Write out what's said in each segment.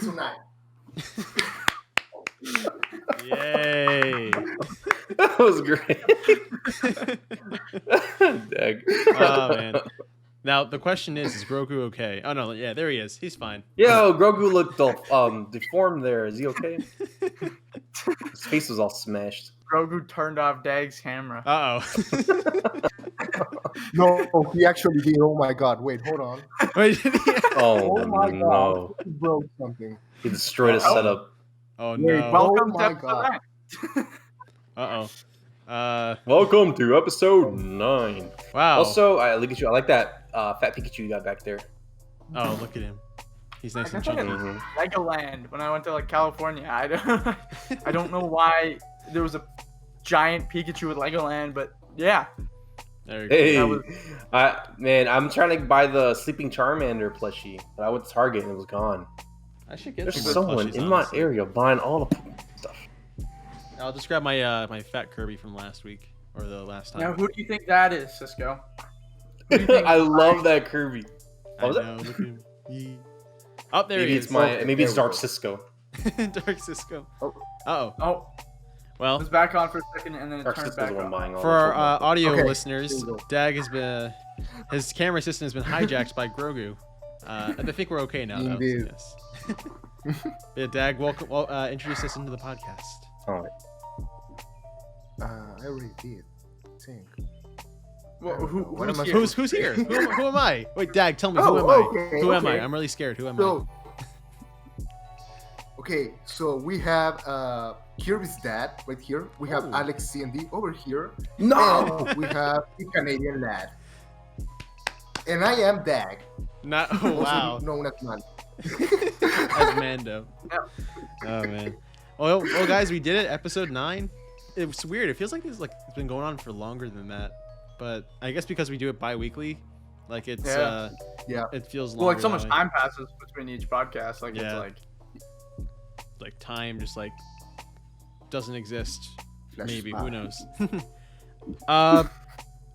episode 9. Yay! That was great. Dag. Oh man. Now the question is Grogu okay? Oh no, yeah, there he is. He's fine. Yo, Grogu looked deformed there. Is he okay? His face was all smashed. Grogu turned off Dag's camera. No, he actually did. Oh my god. Wait, hold on. Wait, Oh, my no. god. He broke something. He destroyed his setup. oh Wait, no. Welcome Oh to my episode God. 9. Welcome to episode 9. Wow. Also, look at you. I like that fat Pikachu you got back there. Oh, look at him. He's nice and I thought chunky. it- Legoland when I went to like California. I don't know why there was a giant Pikachu at Legoland, but yeah. There you go. Hey, That was- man, I'm trying to buy the Sleeping Charmander plushie, but I went to Target and it was gone. I should get There's some someone plushies, in my honestly. area buying all the stuff. I'll just grab my my fat Kirby from last week or the last time. Now, who do you think that is, Cisco? Who do you think I is love buying- that Kirby. I What was it? know, look at him. Yee. Oh, there Maybe he it's is. maybe it's There we Dark go. Cisco. Dark Cisco. Oh. Uh-oh. Oh, it Well, was back on for a second and then it Dark turned Cisco's back the one on. buying all for the our Pokemon. audio Okay. listeners, Here we go. Dag has been his camera system has been hijacked by Grogu. I think we're okay now, though. Indeed. Yes. Yeah, Dag, welcome. Well, introduce us into the podcast. All right. I already did. I think. Well, What who's am I here? Who's here? Who am I? Wait, Dag, tell me Oh, who am I? okay, Who am I? okay. I'm really scared. Who am So, okay, so we have Kirby's dad right here. We have Oh. Alex C&D over here. No. And we have the Canadian lad. And I am Dag. I? Not. Oh, Also wow. known as Man. As Mando. Oh man. Well, guys, we did it. Episode 9. It was weird. It feels like it's been going on for longer than that. But I guess because we do it bi-weekly, like it's Yeah. Yeah. it feels longer. Well, like so much that way. time passes between each podcast. Like Yeah. it's Like time just like doesn't exist. Flash Maybe spot. who knows?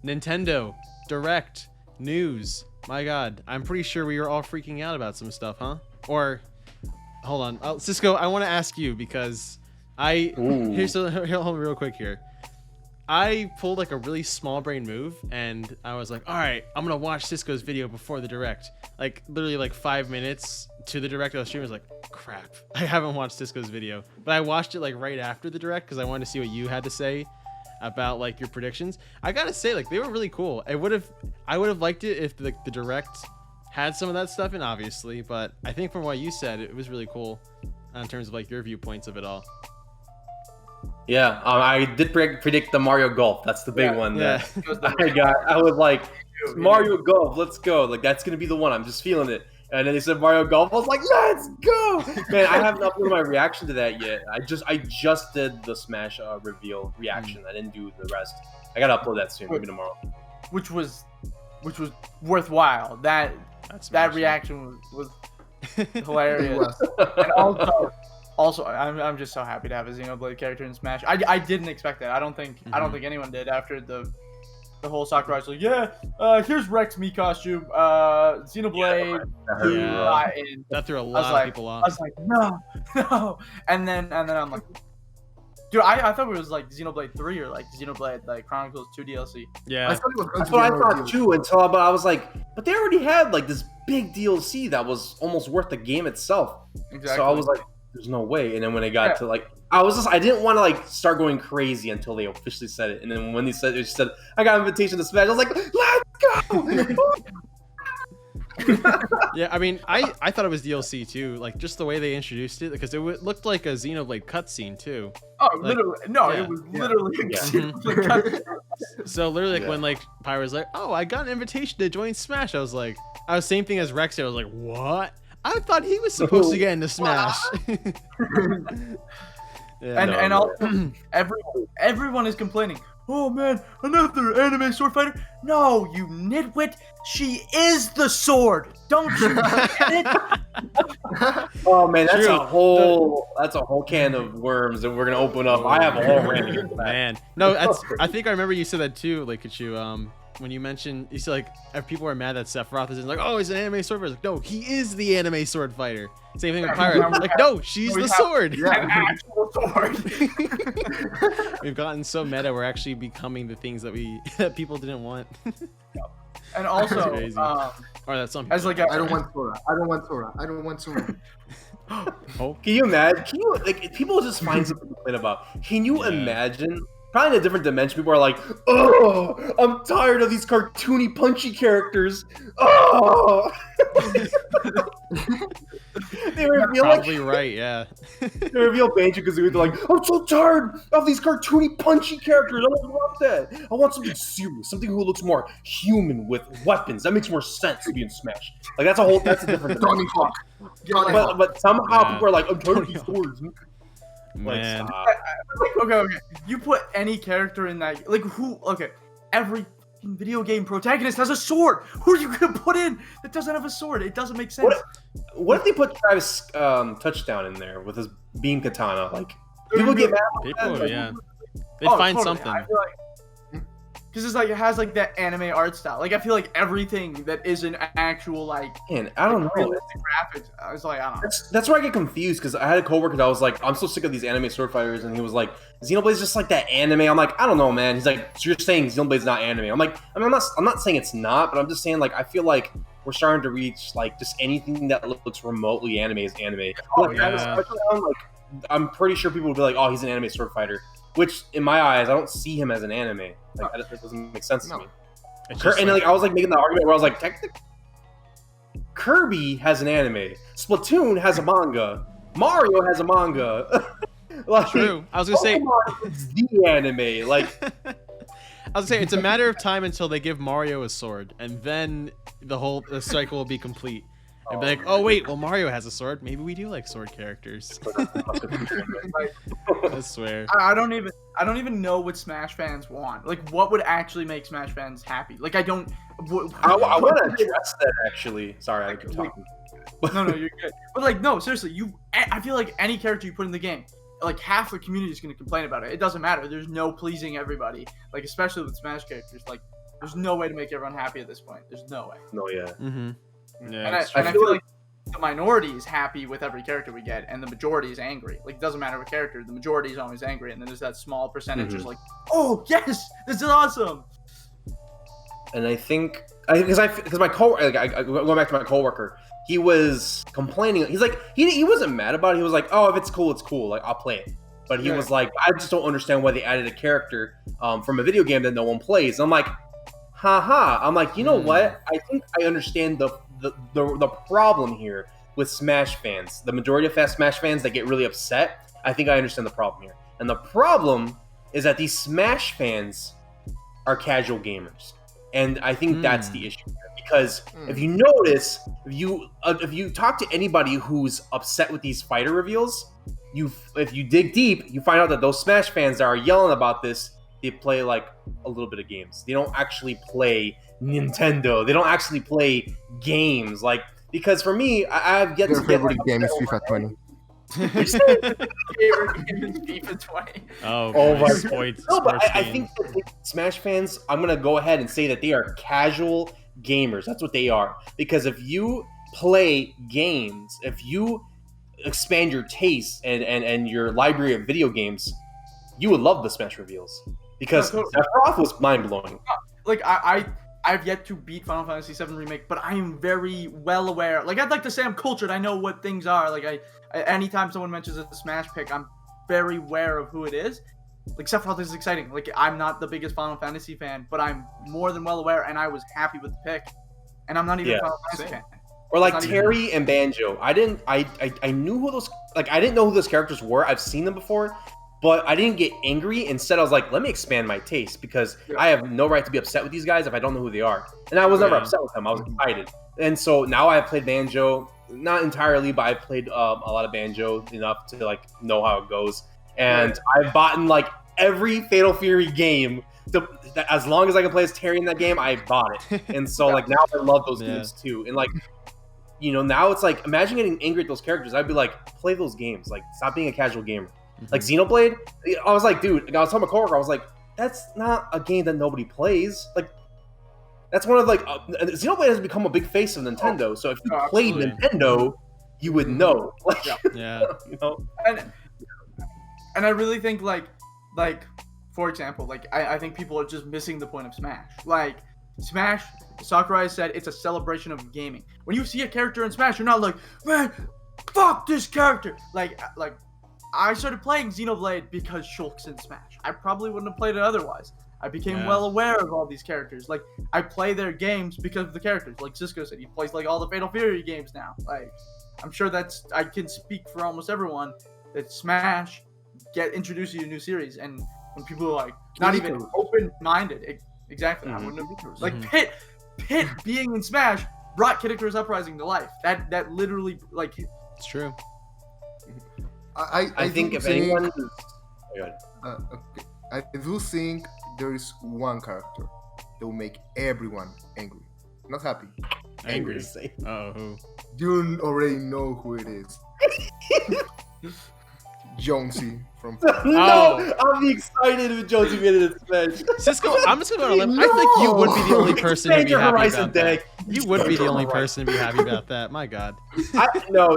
Nintendo Direct news. My God, I'm pretty sure we were all freaking out about some stuff, huh? Or hold on, Cisco, I want to ask you because Ooh. hold on real quick here. I pulled like a really small brain move and I was like, all right, I'm gonna watch Cisco's video before the direct. Like literally like 5 minutes to the direct I was streaming, I was like, crap, I haven't watched Cisco's video. But I watched it like right after the direct because I wanted to see what you had to say about like your predictions. I gotta say, like they were really cool. I would have liked it if the direct had some of that stuff in, obviously, but I think from what you said, it was really cool in terms of like your viewpoints of it all. Yeah, I did predict the Mario Golf. That's the big Yeah. one. Yeah. That I got. I was like, Mario Golf, let's go. Like that's gonna be the one. I'm just feeling it. And then they said Mario Golf. I was like, let's go, man. I haven't uploaded my reaction to that yet. I just did the Smash reveal reaction. I didn't do the rest. I gotta upload that soon, maybe tomorrow. which was worthwhile. That That's reaction was It hilarious. was. And also, I'm just so happy to have a Xenoblade character in Smash. I didn't expect that. I don't think anyone did after the whole Sakurai. Like, here's Rex Mii costume, Xenoblade. Yeah. And That threw a I was lot of like, people I off. was like, no. And then I'm like, dude, I thought it was like Xenoblade 3 or like Xenoblade like Chronicles 2 DLC. I Yeah. thought it was going That's to what I be thought another too. But I was like, but they already had like this big DLC that was almost worth the game itself. Exactly. So I was like, there's no way. And then when it got to like, I didn't want to like start going crazy until they officially said it. And then when they said I got an invitation to Smash, I was like, let's go. Yeah, I mean, I thought it was DLC too, like just the way they introduced it, because it looked like a Xenoblade cutscene too. oh, like- literally, no, yeah. it was literally a Yeah. Xenoblade cutscene. So literally, like Yeah. when like Pyro was like, "Oh, I got an invitation to join Smash," I was like, same thing as Rex. I was like, "What? I thought he was supposed to get into Smash." Yeah. And also, everyone is complaining. Oh man, another anime sword fighter? No, you nitwit! She is the sword. Don't you get it? Oh man, that's True. a whole can of worms that we're gonna open up. I have a whole rant against that. Man, no, I think I remember you said that too, like Kachu. when you mentioned, you see like if people are mad that Sephiroth is like, oh, he's an anime sword fighter. Like, no, he is the anime sword fighter. Same thing with Pyra. Like, no, she's the sword. Yeah. An actual sword. We've gotten so meta, we're actually becoming the things that that people didn't want. And also, crazy. Or that some people. as like I don't want Sora. I don't want Sora. I don't want Sora. Oh, Can you imagine? Can you like people just find something to complain about? Can you imagine? Probably in a different dimension, people are like, "Oh, I'm tired of these cartoony, punchy characters." Oh, they reveal probably right. Yeah. they reveal Banjo-Kazooie. They're like, "I'm so tired of these cartoony, punchy characters. I don't want that. I want something serious, something who looks more human with weapons. That makes more sense to be in Smash." Like that's a different Tony Hawk. But somehow Yeah. people are like, "I'm tired of Tony these Hawk. swords." Man. okay. You put any character in that, like who? Okay, every video game protagonist has a sword. Who are you gonna put in that doesn't have a sword? It doesn't make sense. What if they put Travis Touchdown in there with his beam katana? Like people get mad. People, yeah. They'd Oh, find totally. something. I feel like, because it's like it has like that anime art style. Like I feel like everything that is an actual like Man, I don't know. realistic graphics. I was like, I don't know. That's where I get confused because I had a coworker that was like, "I'm so sick of these anime sword fighters," and he was like, "Xenoblade's just like that anime." I'm like, "I don't know, man." He's like, "So you're saying Xenoblade's not anime?" I'm like, I'm not saying it's not, but I'm just saying like I feel like we're starting to reach like just anything that looks remotely anime is anime. Like, yeah. like, I'm pretty sure people would be like, "Oh, he's an anime sword fighter," which in my eyes, I don't see him as an anime. Like that doesn't make sense to me. It's just And like I was like making the argument where I was like, technically, Kirby has an anime, Splatoon has a manga, Mario has a manga. Like, true. I was gonna say. Pokemon is the anime. Like, I was gonna say it's a matter of time until they give Mario a sword, and then the cycle will be complete. And be like, oh wait, well Mario has a sword. Maybe we do like sword characters. I swear. I don't even know what Smash fans want. Like, what would actually make Smash fans happy? Like, I don't. I want to address that actually. Sorry, I keep talking. No, you're good. But like, no, seriously, I feel like any character you put in the game, like half the community is gonna complain about it. It doesn't matter. There's no pleasing everybody. Like, especially with Smash characters, like, there's no way to make everyone happy at this point. There's no way. No, yeah. Mm-hmm. Yeah. And it's I true. feel like the minority is happy with every character we get, and the majority is angry. Like, it doesn't matter what character, the majority is always angry, and then there's that small percentage who's like, oh yes, this is awesome. And I think because my going back to my coworker, he was complaining. He's like he wasn't mad about it. He was like, oh, if it's cool, it's cool. Like I'll play it. But he was like, I just don't understand why they added a character from a video game that no one plays. And I'm like, haha. I'm like, you know what? I think I understand the problem here with Smash fans. The majority of Smash fans that get really upset. I think I understand the problem here. And the problem is that these Smash fans are casual gamers. And I think that's the issue here. Because if you notice, if you talk to anybody who's upset with these fighter reveals, if you dig deep, you find out that those Smash fans that are yelling about this, they play like a little bit of games. They don't actually play Nintendo. They don't actually play games. Like, because for me, I've yet to get favorite game is FIFA 20. Favorite game is FIFA 20. Oh my God. No, but I think that Smash fans, I'm going to go ahead and say that they are casual gamers. That's what they are. Because if you play games, if you expand your taste and your library of video games, you would love the Smash reveals. Because Sephiroth was mind-blowing. Like, I've yet to beat Final Fantasy VII Remake, but I am very well aware. Like, I'd like to say I'm cultured. I know what things are. Like, anytime someone mentions a Smash pick, I'm very aware of who it is. Like, Sephiroth is exciting. Like, I'm not the biggest Final Fantasy fan, but I'm more than well aware, and I was happy with the pick. And I'm not even a Final Fantasy fan. Or like Terry and Banjo. I knew who those, like, I didn't know who those characters were. I've seen them before, but I didn't get angry. Instead, I was like, let me expand my taste because I have no right to be upset with these guys if I don't know who they are. And I was never upset with them. I was excited. And so now I've played Banjo, not entirely, but I've played a lot of Banjo enough to like know how it goes. And I've bought in like every Fatal Fury game. As long as I can play as Terry in that game, I bought it. And so like now I love those games too. And like, you know, now it's like, imagine getting angry at those characters. I'd be like, play those games. Like, stop being a casual gamer. Like Xenoblade, I was like, dude, I was telling my coworker, I was like, that's not a game that nobody plays. Like, That's one of like Xenoblade has become a big face of Nintendo. So if you played absolutely. Nintendo, you would know. Like, Yeah. you know. And I really think like for example, like I think people are just missing the point of Smash. Like Smash, Sakurai said it's a celebration of gaming. When you see a character in Smash, you're not like, man, fuck this character. Like I started playing Xenoblade because Shulk's in Smash. I probably wouldn't have played it otherwise. I became well aware of all these characters. Like I play their games because of the characters. Like Cisco said, he plays like all the Fatal Fury games now. Like I'm sure I can speak for almost everyone that Smash introduce you to a new series, and when people are like not even open-minded, exactly. I wouldn't have like Pit being in Smash brought Kid Icarus Uprising to life. That literally like It's true. I think if anyone is, okay. I do think there is one character that will make everyone angry, not happy. Angry. Oh, who? You already know who it is. Jonesy from. No, I'll be excited if Jonesy made it in Smash. Cisco, I'm just gonna go on a limb. I think you would be the only person to Expand be your happy horizon about that. deck. You would be the only person to be happy about that. My God.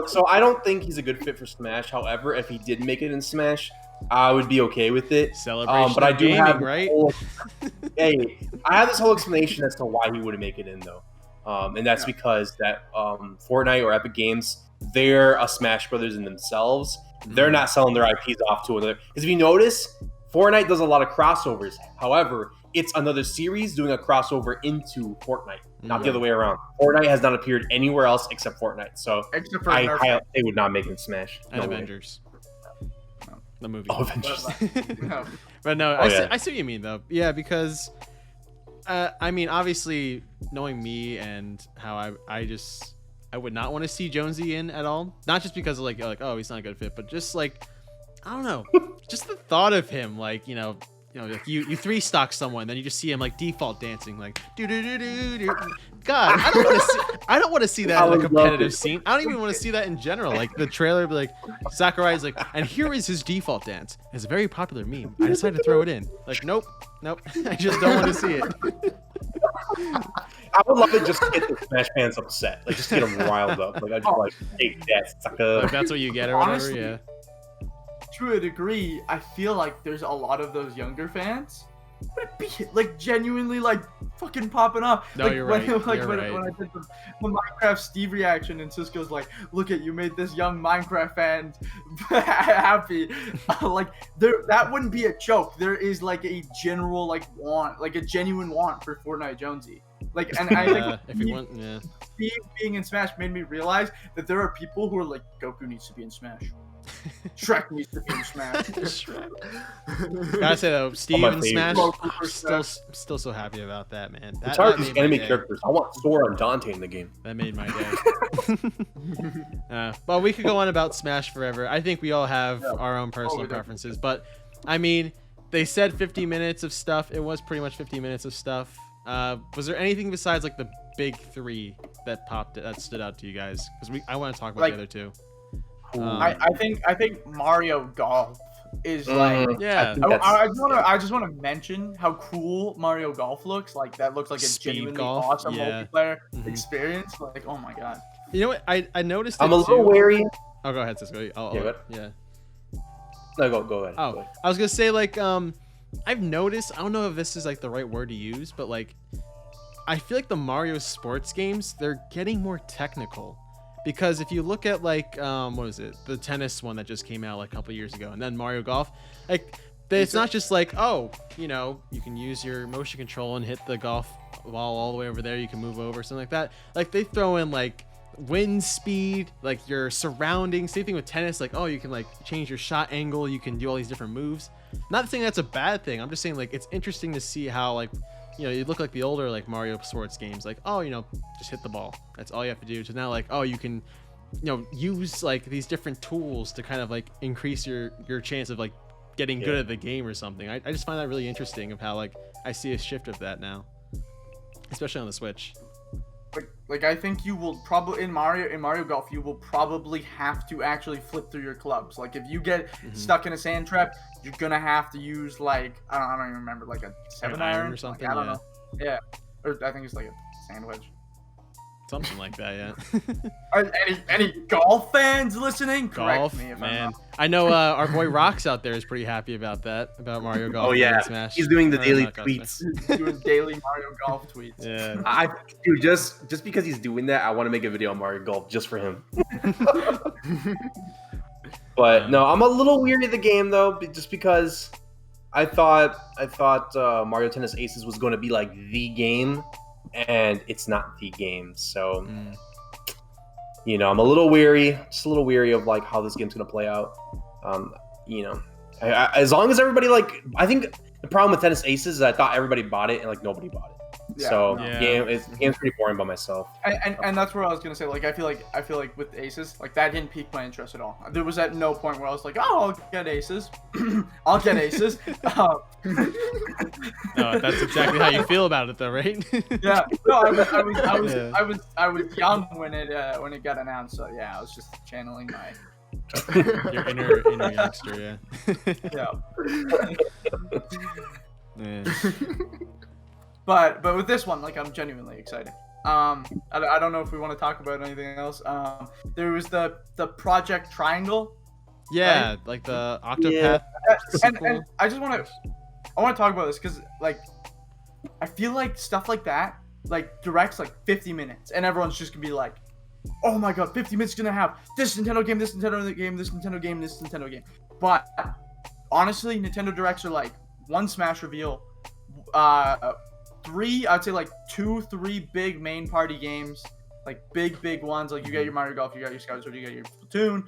So I don't think he's a good fit for Smash. However, if he did make it in Smash, I would be okay with it. Celebration but I of do gaming, have right? Hey, I have this whole explanation as to why he wouldn't make it in though, and that's because that Fortnite or Epic Games, they're a Smash Brothers in themselves. They're not selling their IPs off to another. Because if you notice, Fortnite does a lot of crossovers. However, it's another series doing a crossover into Fortnite, not the other way around. Fortnite has not appeared anywhere else except Fortnite. So except for they would not make it in Smash. And No way. Avengers. The movie. Oh, Avengers. But no, Oh, I yeah. see what you mean though. Yeah, because I mean, obviously, knowing me and how I would not want to see Jonesy in at all. Not just because of like oh, he's not a good fit, but just like I don't know, just the thought of him like like you three stock someone, then you just see him like default dancing like do do do do do. God, I don't want to see that in a competitive scene. I don't even want to see that in general. Like the trailer, be like Sakurai's like, and here is his default dance. It's a very popular meme. I decided to throw it in. Like nope. I just don't want to see it. I would love to just get the Smash fans upset, like just get them riled up. Like I just like take that sucker. Like that's what you get or whatever. Honestly, Yeah. To a degree, I feel like there's a lot of those younger fans would be like genuinely like fucking popping off. No, like, you're when, right. Like You're when, right. when I did the Minecraft Steve reaction, and Cisco's like, "Look at you made this young Minecraft fan happy." Like that wouldn't be a joke. There is like a general like want, like a genuine want for Fortnite Jonesy. Like, and I think if you want, yeah. Steve being in Smash made me realize that there are people who are like, Goku needs to be in Smash. Shrek needs to be in Smash. Gotta say though, Steve my and favorite. Smash, still so happy about that, man. It's That hard made these my enemy day. characters. I want Sora and Dante in the game. That made my day. Well, we could go on about Smash forever. I think we all have our own personal preferences, but I mean, they said 50 minutes of stuff. It was pretty much 50 minutes of stuff. Was there anything besides like the big three that stood out to you guys? Because I want to talk about Like, the other two. I think Mario Golf is like Yeah. I just want to mention how cool Mario Golf looks. Like that looks like a Speed genuinely golf, awesome yeah. multiplayer Mhm. experience. Like oh my god. You know what? I noticed. I'm it a little too. wary. Oh, go ahead, Cisco. Yeah. No, go ahead. Oh, Go ahead. I was gonna say like I've noticed. I don't know if this is like the right word to use, but like I feel like the Mario sports games, they're getting more technical. Because if you look at like what is it, the tennis one that just came out like a couple years ago, and then Mario Golf, like it's not just like you can use your motion control and hit the golf ball all the way over there, you can move over, something like that. Like they throw in like wind speed, like your surroundings. Same thing with tennis, like you can like change your shot angle, you can do all these different moves. Not saying that's a bad thing. I'm just saying like it's interesting to see how like you look like the older like Mario sports games, like just hit the ball. That's all you have to do. To now like you can use like these different tools to kind of like increase your chance of like getting good at the game or something. I just find that really interesting of how like I see a shift of that now, especially on the Switch. Like I think you will probably in Mario Golf you will probably have to actually flip through your clubs. Like if you get stuck in a sand trap, you're gonna have to use like I don't even remember, like a 7-iron or something. Like, I don't know. Yeah. or I think it's like a sandwich. Something like that, yeah. Are any golf fans listening? Golf, Correct me if I'm man. wrong. I know our boy Rocks out there is pretty happy about that, about Mario Golf. Oh and yeah, Smash. he's doing the Or daily not Golf tweets. Smash. Doing daily Mario Golf tweets. Yeah. Dude, just because he's doing that, I want to make a video on Mario Golf just for him. But no, I'm a little weary of the game though, just because I thought Mario Tennis Aces was going to be like the game, and it's not the game. So, you know, I'm a little weary, just a little weary of like how this game's going to play out. You know, as long as everybody like, I think the problem with Tennis Aces is I thought everybody bought it and like nobody bought it. Yeah, So no. game's pretty boring by myself. And that's where I was gonna say, like, I feel like with Aces, like that didn't pique my interest at all. There was at no point where I was like, oh, I'll get Aces, I'll get Aces. No, that's exactly how you feel about it, though, right? Yeah, no, I was young when it got announced, so yeah, I was just channeling my Your inner youngster, yeah. yeah. Yeah. But with this one, like, I'm genuinely excited. I don't know if we want to talk about anything else. There was the Project Triangle. Yeah, Right? like the Octopath. And I just want to talk about this because, like, I feel like stuff like that, like, directs like 50 minutes, and everyone's just gonna be like, oh my god, 50 minutes gonna have this Nintendo game, this Nintendo game, this Nintendo game, this Nintendo game. But honestly, Nintendo Directs are like one Smash reveal, I'd say like 2-3 big main party games, like big ones. Like you got your Mario Golf, you got your Skyward Sword, you got your Splatoon,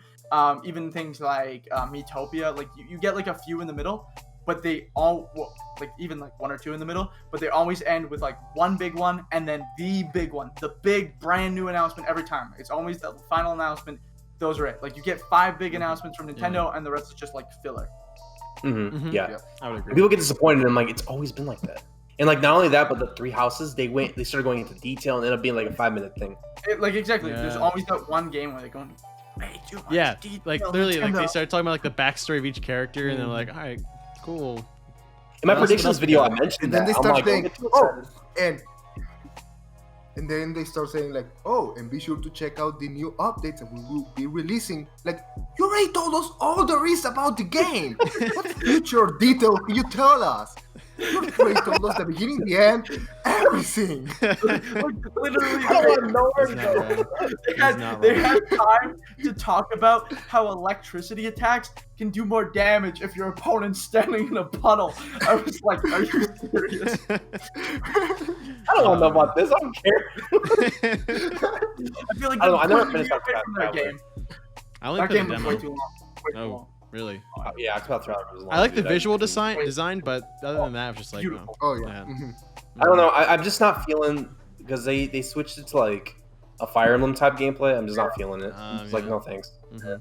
even things like Miitopia. Like you get like a few in the middle, but they all like even like 1 or 2 in the middle, but they always end with like one big one and then the big one, the big brand new announcement every time. It's always the final announcement. Those are it. Like you get 5 big announcements from Nintendo, and the rest is just like filler. Yeah. I would agree. People get disappointed, and I'm like, it's always been like that. And like not only that, but the 3 houses, they started going into detail and ended up being like a 5-minute thing. Like exactly. Yeah. There's always that one game where they're going way too much Yeah, detail, like literally, like Nintendo. they started talking about like the backstory of each character, and they're like, all right, cool. In my What else predictions video, I we mentioned And then that. they I'm start like, saying, don't get too oh, excited. and then they start saying like, oh, and be sure to check out the new updates that we will be releasing. Like, you already told us all there is about the game. What future detail can you tell us? You already told us the beginning, the end, everything. Literally, I don't want nowhere to He's not go. right. they had time to talk about how electricity attacks can do more damage if your opponent's standing in a puddle. I was like, are you serious? I don't want to know about this. I don't care. I feel like I don't know, I never they're finished away Octopath from that Traveler. game. I only That played game the was demo. way too long. Way too Oh, long. really? Yeah, Octopath Traveler was long. I like the dude. visual design, but other than that, I was just like, no. Beautiful. Oh, yeah. Yeah. Mhm. I don't know. I'm just not feeling because they switched it to like a Fire Emblem type gameplay. I'm just not feeling it. It's like yeah. no thanks. Mhm.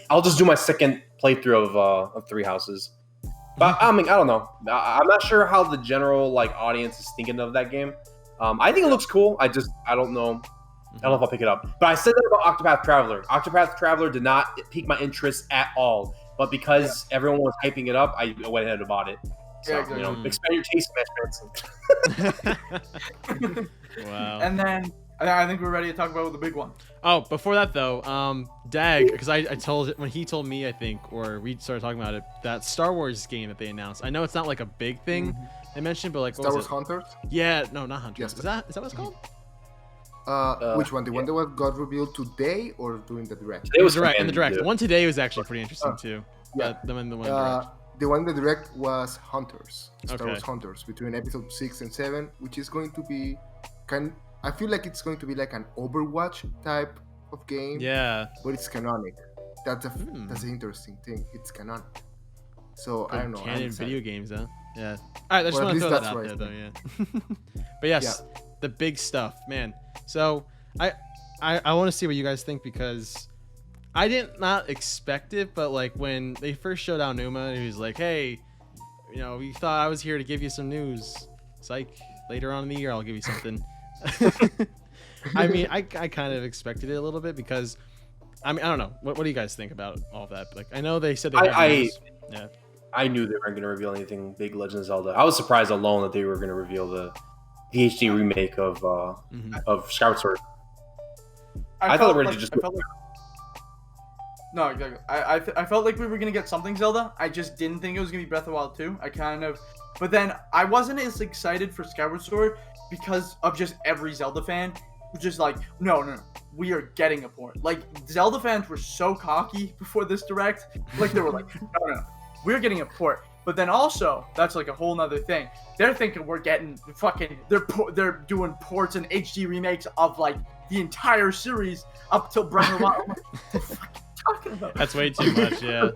I'll just do my second playthrough of 3 houses. But I mean, I don't know. I'm not sure how the general like audience is thinking of that game. I think it looks cool. I don't know. I don't know if I'll pick it up. But I said that about Octopath Traveler. Octopath Traveler did not pique my interest at all. But because everyone was hyping it up, I went ahead and bought it. So, Yeah, exactly. you know, expand your taste, Smash Manson. Wow. And then I think we're ready to talk about the big one. Oh, before that though, Dag, because I told it when he told me, I think, or we started talking about it, that Star Wars game that they announced. I know it's not like a big thing they mentioned, but like, what Star was Wars it? Hunters? Yeah, no, not Hunters. Yes. Is that what it's called? Which one? The one that got revealed today or during the direct? It was Direct, in the direct. commanded, The one today was actually pretty interesting too. yeah. The one direct. The one in the direct was Hunters. Star Okay. Wars Hunters between episode 6 and 7, which is going to be I feel like it's going to be like an Overwatch type of game. Yeah. But it's canonic. That's the interesting thing. It's canonic. So I don't know. I'm Canon excited. video games, huh? Yeah. All right, I just Well, want at to throw least that that's out what there, I though. Yeah. But yes, the big stuff, man. So I want to see what you guys think because I did not expect it, but like when they first showed out Numa, he was like, "Hey, you know, we thought I was here to give you some news. Psych. Later on in the year, I'll give you something." I mean, I kind of expected it a little bit because, I mean, I don't know. What do you guys think about all of that? Like, I know they said they have news. I knew they weren't going to reveal anything big Legend of Zelda. I was surprised alone that they were going to reveal the the HD remake of Skyward Sword. I thought felt they were like, just. I felt like, no, exactly. I felt like we were gonna get something Zelda. I just didn't think it was gonna be Breath of the Wild 2. But then I wasn't as excited for Skyward Sword because of just every Zelda fan was just like, no, we are getting a port. Like Zelda fans were so cocky before this direct, like they were like, no, we're getting a port. But then also, that's like a whole nother thing. They're thinking we're getting fucking, they're doing ports and HD remakes of like the entire series up till Breath of the Wild. I'm like, what the fuck are you talking about? That's way too much, yeah.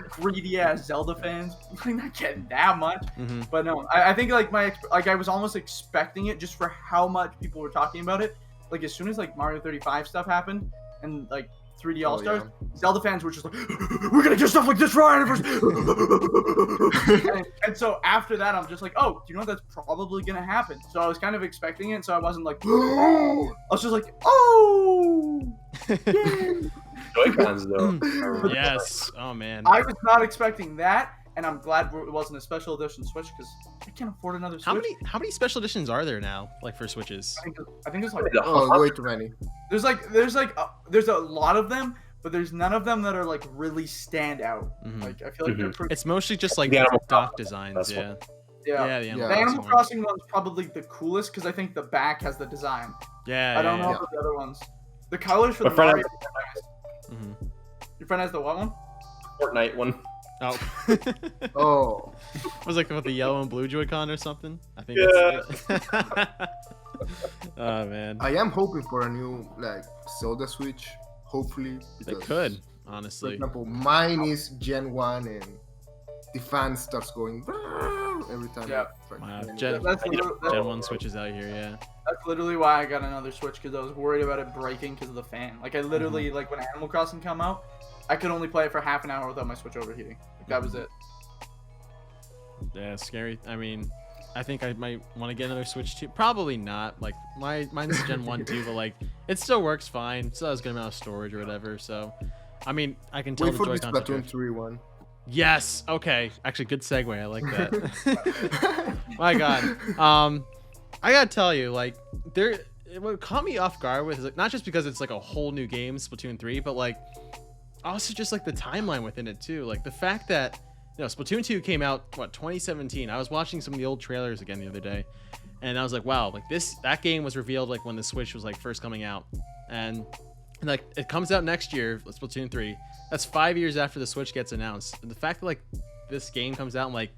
Greedy ass Zelda fans, we're not getting that much. Mm-hmm. But no, I think like I was almost expecting it just for how much people were talking about it. Like as soon as like Mario 35 stuff happened and like 3D All Stars, Zelda fans were just like, we're gonna get stuff like this for our anniversary. and so after that, I'm just like, oh, you know that's probably gonna happen. So I was kind of expecting it, so I wasn't like, I was just like, oh, yay. Joy-Cons though. Yes. Oh man. I was not expecting that, and I'm glad it wasn't a special edition Switch because I can't afford another Switch. How many special editions are there now, like for Switches? I think there's like way too many. there's a lot of them, but there's none of them that are like really stand out. Mhm. Like I feel like they're pretty. It's mostly just like The Animal dock Crossing, designs, that's yeah. Yeah. The Yeah. The Crossing Animal one. Crossing one's probably the coolest because I think the back has the design. Yeah. I don't know yeah. about the other ones. The colors for My the friend Mario. Mhm. Your friend has the what one? Fortnite one. Oh. Oh, Was like with the yellow and blue Joy-Con or something? I think. Yeah. Oh man. I am hoping for a new like Zelda Switch. Hopefully, They because, could, For honestly. example, mine is Gen 1 and the fan starts going every time. Yeah. Wow. And- Gen That's Gen 1 switches out here, yeah. That's literally why I got another Switch because I was worried about it breaking because of the fan. Like I literally like when Animal Crossing come out, I could only play it for half an hour without my Switch overheating. Like, that was it. Yeah, scary. I mean, I think I might want to get another Switch too. Probably not. Like mine's Gen 1 too, but like it still works fine. It still has a good amount of storage or whatever. So, I mean, I can tell Wait the for this Joy-Cons are Splatoon good. 3 one. Yes. Okay. Actually, good segue. I like that. My God. I gotta tell you, like, what caught me off guard with is like not just because it's like a whole new game, Splatoon 3, but like also just like the timeline within it too. Like the fact that Splatoon 2 came out 2017. I was watching some of the old trailers again the other day, and I was like, wow, like that game was revealed like when the Switch was like first coming out, and like it comes out next year, Splatoon 3. That's 5 years after the Switch gets announced. And the fact that like this game comes out in like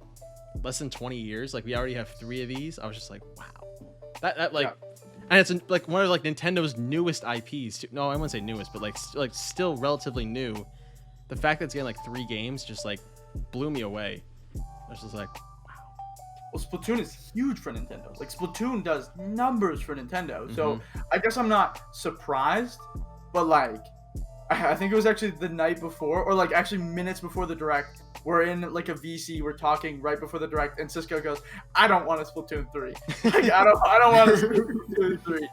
less than 20 years, like we already have 3 of these, I was just like, wow. That like, and it's like one of like Nintendo's newest IPs. Too. No, I wouldn't say newest, but like still relatively new. The fact that it's getting like 3 games just like blew me away. I was just like, Well, Splatoon is huge for Nintendo. Like Splatoon does numbers for Nintendo. So I guess I'm not surprised, but like I think it was actually the night before, or like actually minutes before the direct. We're in like a VC. We're talking right before the direct, and Cisco goes, "I don't want a Splatoon 3. Like, I don't want a Splatoon 3."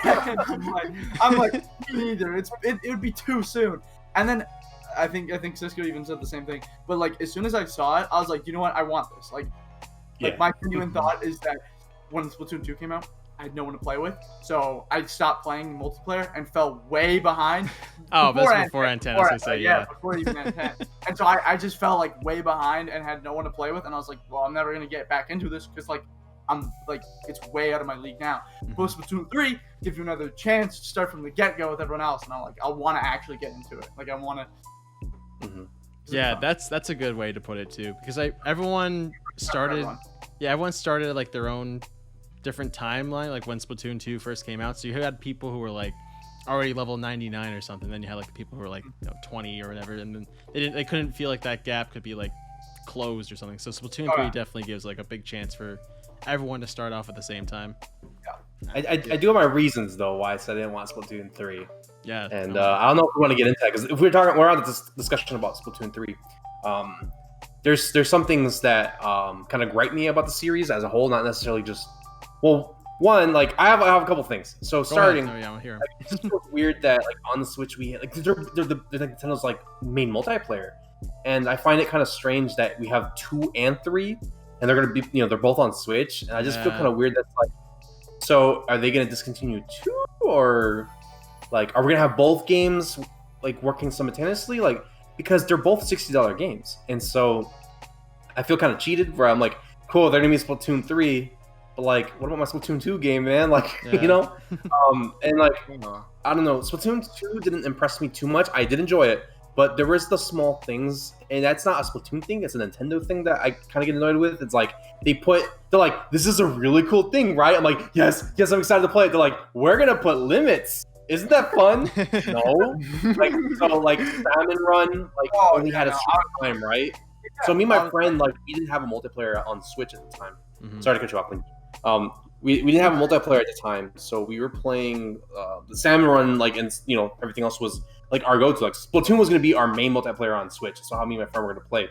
And I'm like, me neither. It would be too soon. And then I think Cisco even said the same thing. But like as soon as I saw it, I was like, you know what? I want this. Like my genuine thought is that when Splatoon 2 came out, I had no one to play with, so I stopped playing multiplayer and fell way behind. oh, that's before N10. I was gonna say, yeah. Before even N10. And so I just fell like way behind and had no one to play with, and I was like, well, I'm never gonna get back into this because like I'm like it's way out of my league now. But Splatoon 3 gives you another chance to start from the get-go with everyone else, and I'm like, I want to actually get into it. Like I want to. Yeah, that's a good way to put it too, because everyone started like their own different timeline, like when Splatoon 2 first came out. So you had people who were like already level 99 or something, then you had like people who were like 20 or whatever, and then they couldn't feel like that gap could be like closed or something. So Splatoon 3 definitely gives like a big chance for everyone to start off at the same time. I do have my reasons though why I said I didn't want Splatoon 3. Yeah, And I don't know if we want to get into that, because if we're on this discussion about Splatoon 3. There's some things that kind of gripe me about the series as a whole, not necessarily just. Well, one, like I have a couple things. So starting, I want to hear 'em. it just feels weird that like on the Switch we like they're Nintendo's like main multiplayer, and I find it kind of strange that we have 2 and 3, and they're gonna be, they're both on Switch, and I just feel Yeah. kind of weird. That's like, so are they gonna discontinue too, or like, are we gonna have both games like working simultaneously? Like, because they're both $60 games, and so I feel kind of cheated. Where I'm like, cool, they're gonna be Splatoon 3, but like, what about my Splatoon 2 game, man? Like, Yeah. and like, Yeah. I don't know, Splatoon 2 didn't impress me too much. I did enjoy it, but there was the small things, and that's not a Splatoon thing, it's a Nintendo thing that I kind of get annoyed with. It's like, they're like, this is a really cool thing, right? I'm like, yes, I'm excited to play it. They're like, we're gonna put limits. Isn't that fun? No. Like, so like Salmon Run, like only had a certain time, right? So me and my friend, like, we didn't have a multiplayer on Switch at the time. Mhm. Sorry to cut you off, Link. We didn't have a multiplayer at the time, so we were playing the Salmon Run, like, and everything else was like our go-to. Like, Splatoon was going to be our main multiplayer on Switch, so how me and my friend were going to play,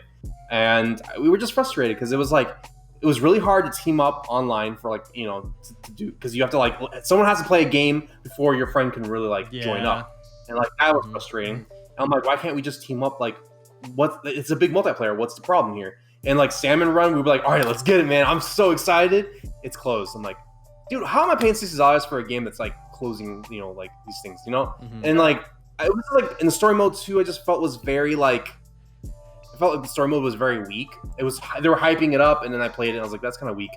and we were just frustrated because it was really hard to team up online for like to do, because you have to like, someone has to play a game before your friend can really like join Yeah. up, and like that was frustrating. And I'm like, why can't we just team up? Like, it's a big multiplayer. What's the problem here? And like Salmon Run, we were like, all right, let's get it, man. I'm so excited. It's closed. I'm like, dude, how am I paying $60 for a game that's like closing, like these things, Mhm. And like, I was like, in the story mode too, I just felt was very like, I felt like the story mode was very weak. They were hyping it up, and then I played it, and I was like, that's kind of weak.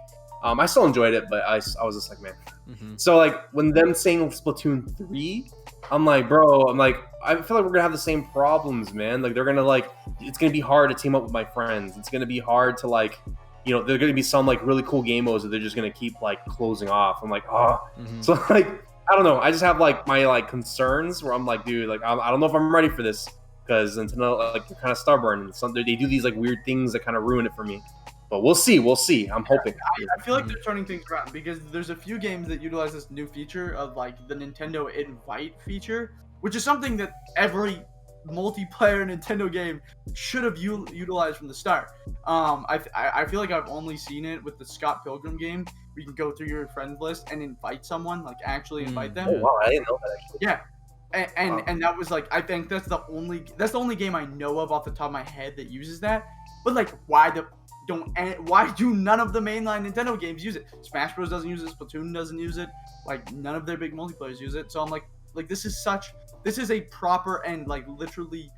I still enjoyed it, but I was just like, man. Mhm. So like, when them saying Splatoon 3, I'm like, bro, I feel like we're gonna have the same problems, man. Like, they're gonna like, it's gonna be hard to team up with my friends. It's gonna be hard to like, there are gonna be some like really cool game modes that they're just gonna keep like closing off. I'm like, oh. Mhm. So like, I don't know. I just have like my like concerns where I'm like, dude, like, I don't know if I'm ready for this, because Nintendo, like, they're kind of stubborn, and they do these like weird things that kind of ruin it for me. But we'll see. I'm hoping. I feel like they're turning things around because there's a few games that utilize this new feature of like the Nintendo Invite feature, which is something that every multiplayer Nintendo game should have utilized from the start. I feel like I've only seen it with the Scott Pilgrim game. Where you can go through your friends list and invite someone, like actually invite them. Oh wow, I didn't know that actually. Yeah, and that was like, I think that's the only game I know of off the top of my head that uses that. But like, why do none of the mainline Nintendo games use it? Smash Bros doesn't use it. Splatoon doesn't use it. Like, none of their big multiplayers use it. So I'm like this is a proper and like literally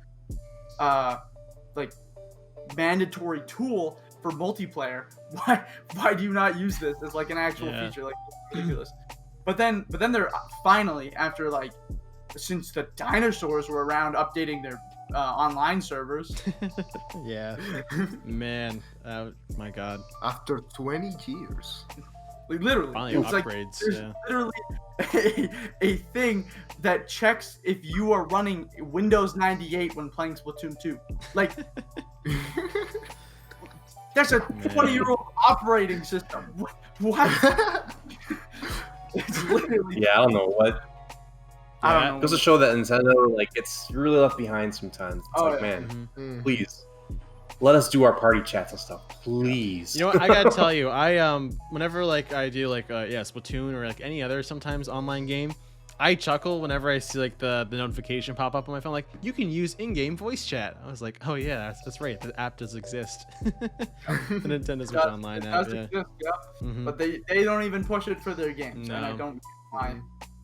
like mandatory tool for multiplayer. Why do you not use this as like an actual feature? Like, it's ridiculous. But then they're finally, after like, since the dinosaurs were around updating their online servers. Yeah. Man, my God. After 20 years. Like, literally, Finally it's like upgrades. there's Yeah. literally a thing that checks if you are running Windows 98 when playing Splatoon 2. Like, that's a 20-year-old operating system. What? It's literally. Yeah, I don't know what. I Yeah. don't know. Goes to show that Nintendo, like, it's really left behind sometimes. It's Oh, like, yeah. man, Mhm. please let us do our party chats and stuff, please. You know what? I gotta tell you, whenever like I do like Splatoon or like any other sometimes online game, I chuckle whenever I see like the notification pop up on my phone, like, you can use in-game voice chat. I was like, oh yeah, that's right, the app does exist. The Nintendo Switch Online It app. does Yeah. exist, yeah. Mhm. But they don't even push it for their games, and I No. don't know why.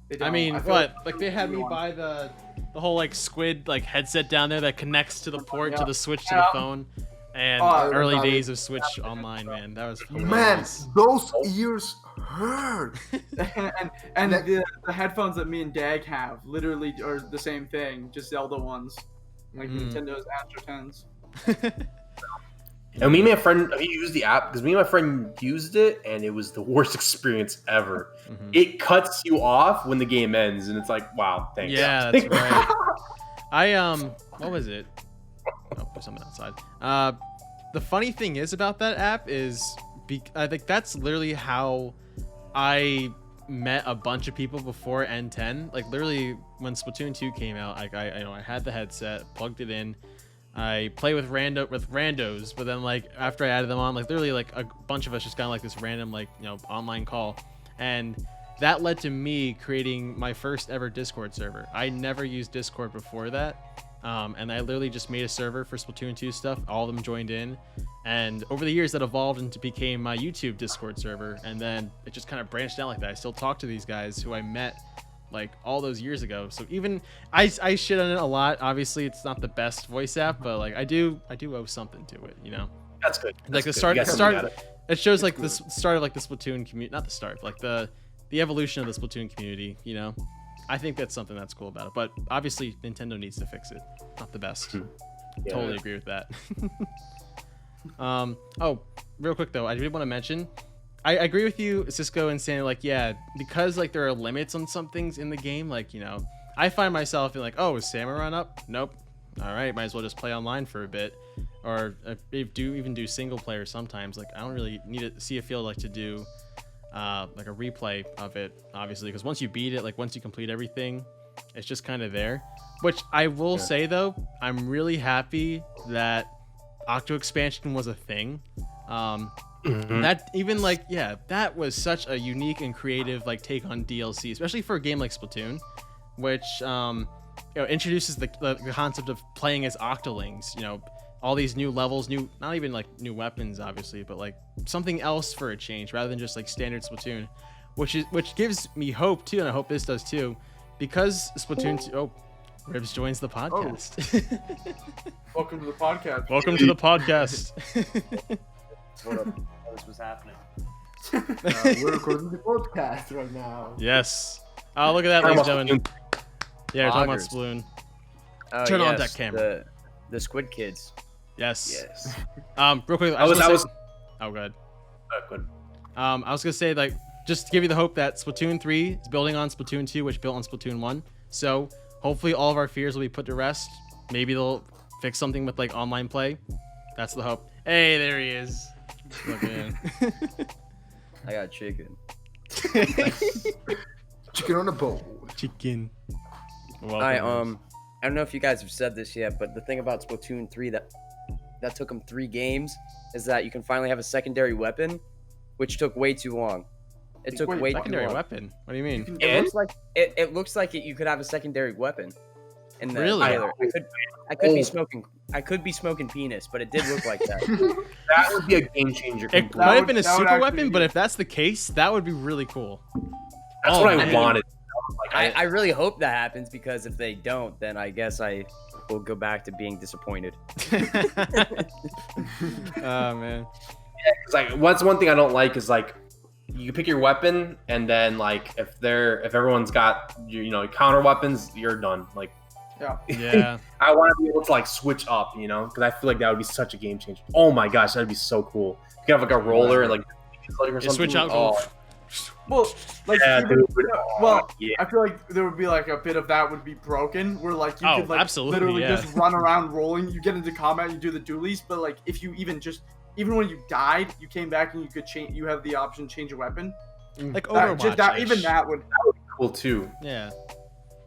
They I don't. mean, feel what? Like they had me everyone- buy the whole like Squid like headset down there that connects to the port to the Switch to the Yeah. phone. And Oh, early got days of Switch Online, man, that was Man, hilarious. those ears hurt. and Like- the headphones that me and Dag have literally are the same thing, just Zelda ones, like Nintendo's Astro 10s. And me and my friend, he used the app because me and my friend used it, and it was the worst experience ever. Mhm. It cuts you off when the game ends, and it's like, wow, thanks. Yeah, that's right. What was it? Oh, there's something outside. The funny thing is about that app is, I think that's literally how I met a bunch of people before N10. Like literally when Splatoon 2 came out, like I had the headset, plugged it in. I play with randos, but then like after I added them on, like literally like a bunch of us just got like this random like online call, and that led to me creating my first ever Discord server. I never used Discord before that, And I literally just made a server for Splatoon 2 stuff. All of them joined in, and over the years that evolved into became my YouTube Discord server, and then it just kind of branched out like that. I still talk to these guys who I met like all those years ago. So even I shit on it a lot. Obviously, it's not the best voice app, but like I do owe something to it, you know. That's good. Like That's the good. start. It shows like the start of like the Splatoon community, not the start, but like the evolution of the Splatoon community, you know. I think that's something that's cool about it, but obviously Nintendo needs to fix it. Not the best. Yeah. Totally agree with that. Oh, real quick though, I did want to mention, I agree with you, Cisco, in saying like, yeah, because like there are limits on some things in the game, like, you know, I find myself in like, oh, is Salmon Run up? Nope. All right, might as well just play online for a bit, or even do single player sometimes. Like I don't really need to see a feel like to do like a replay of it, obviously, because once you beat it, like once you complete everything, it's just kind of there. Which I will say though, I'm really happy that Octo expansion was a thing. That even like, yeah, that was such a unique and creative like take on DLC, especially for a game like Splatoon, which you know, introduces the concept of playing as Octolings, you know, all these new levels, not even like new weapons obviously, but like something else for a change rather than just like standard Splatoon, which gives me hope too, and I hope this does too, because Splatoon 2, oh, Ribs joins the podcast. Welcome to the podcast. Welcome to the podcast. What up? This was happening. We're recording the podcast right now. Yes. Oh, look at that, ladies and gentlemen. Yeah, we're talking about Splatoon. Oh, Turn on yes, that camera. The Squid Kids. Yes. Yes. Real quick, I was. oh, good. Good. I was gonna say, like, just to give you the hope that Splatoon 3 is building on Splatoon 2, which built on Splatoon 1. So hopefully all of our fears will be put to rest. Maybe they'll fix something with like online play. That's the hope. Hey, there he is. Look in. I got chicken. Chicken on a bowl. Chicken. I don't know if you guys have said this yet, but the thing about Splatoon 3 that took them 3 games is that you can finally have a secondary weapon, which took way too long. It took way too long. Secondary weapon? What do you mean? It looks like you could have a secondary weapon. In the Really? trailer. I could be smoking penis, but it did look like that. That would be a game changer. It might have been a super weapon, but if that's the case, that would be really cool. That's what I wanted. Like, I really hope that happens, because if they don't, then I guess I will go back to being disappointed. Oh man. Yeah, cause like what's one thing I don't like is like you pick your weapon and then like if everyone's got you know counter weapons, you're done. Like Yeah. I want to be able to like switch up, you know, because I feel like that would be such a game changer. Oh my gosh, that'd be so cool. You could have like a roller and like or something. Switch out. Oh. Well, like, Yeah, dude. well, Yeah. I feel like there would be like a bit of that would be broken, where like you Oh, could like absolutely, literally yeah. just run around rolling. You get into combat, you do the dualies, but like if you even when you died, you came back and you could change. You have the option to change your weapon. Like That- Overwatch. even that would. Cool too. Yeah.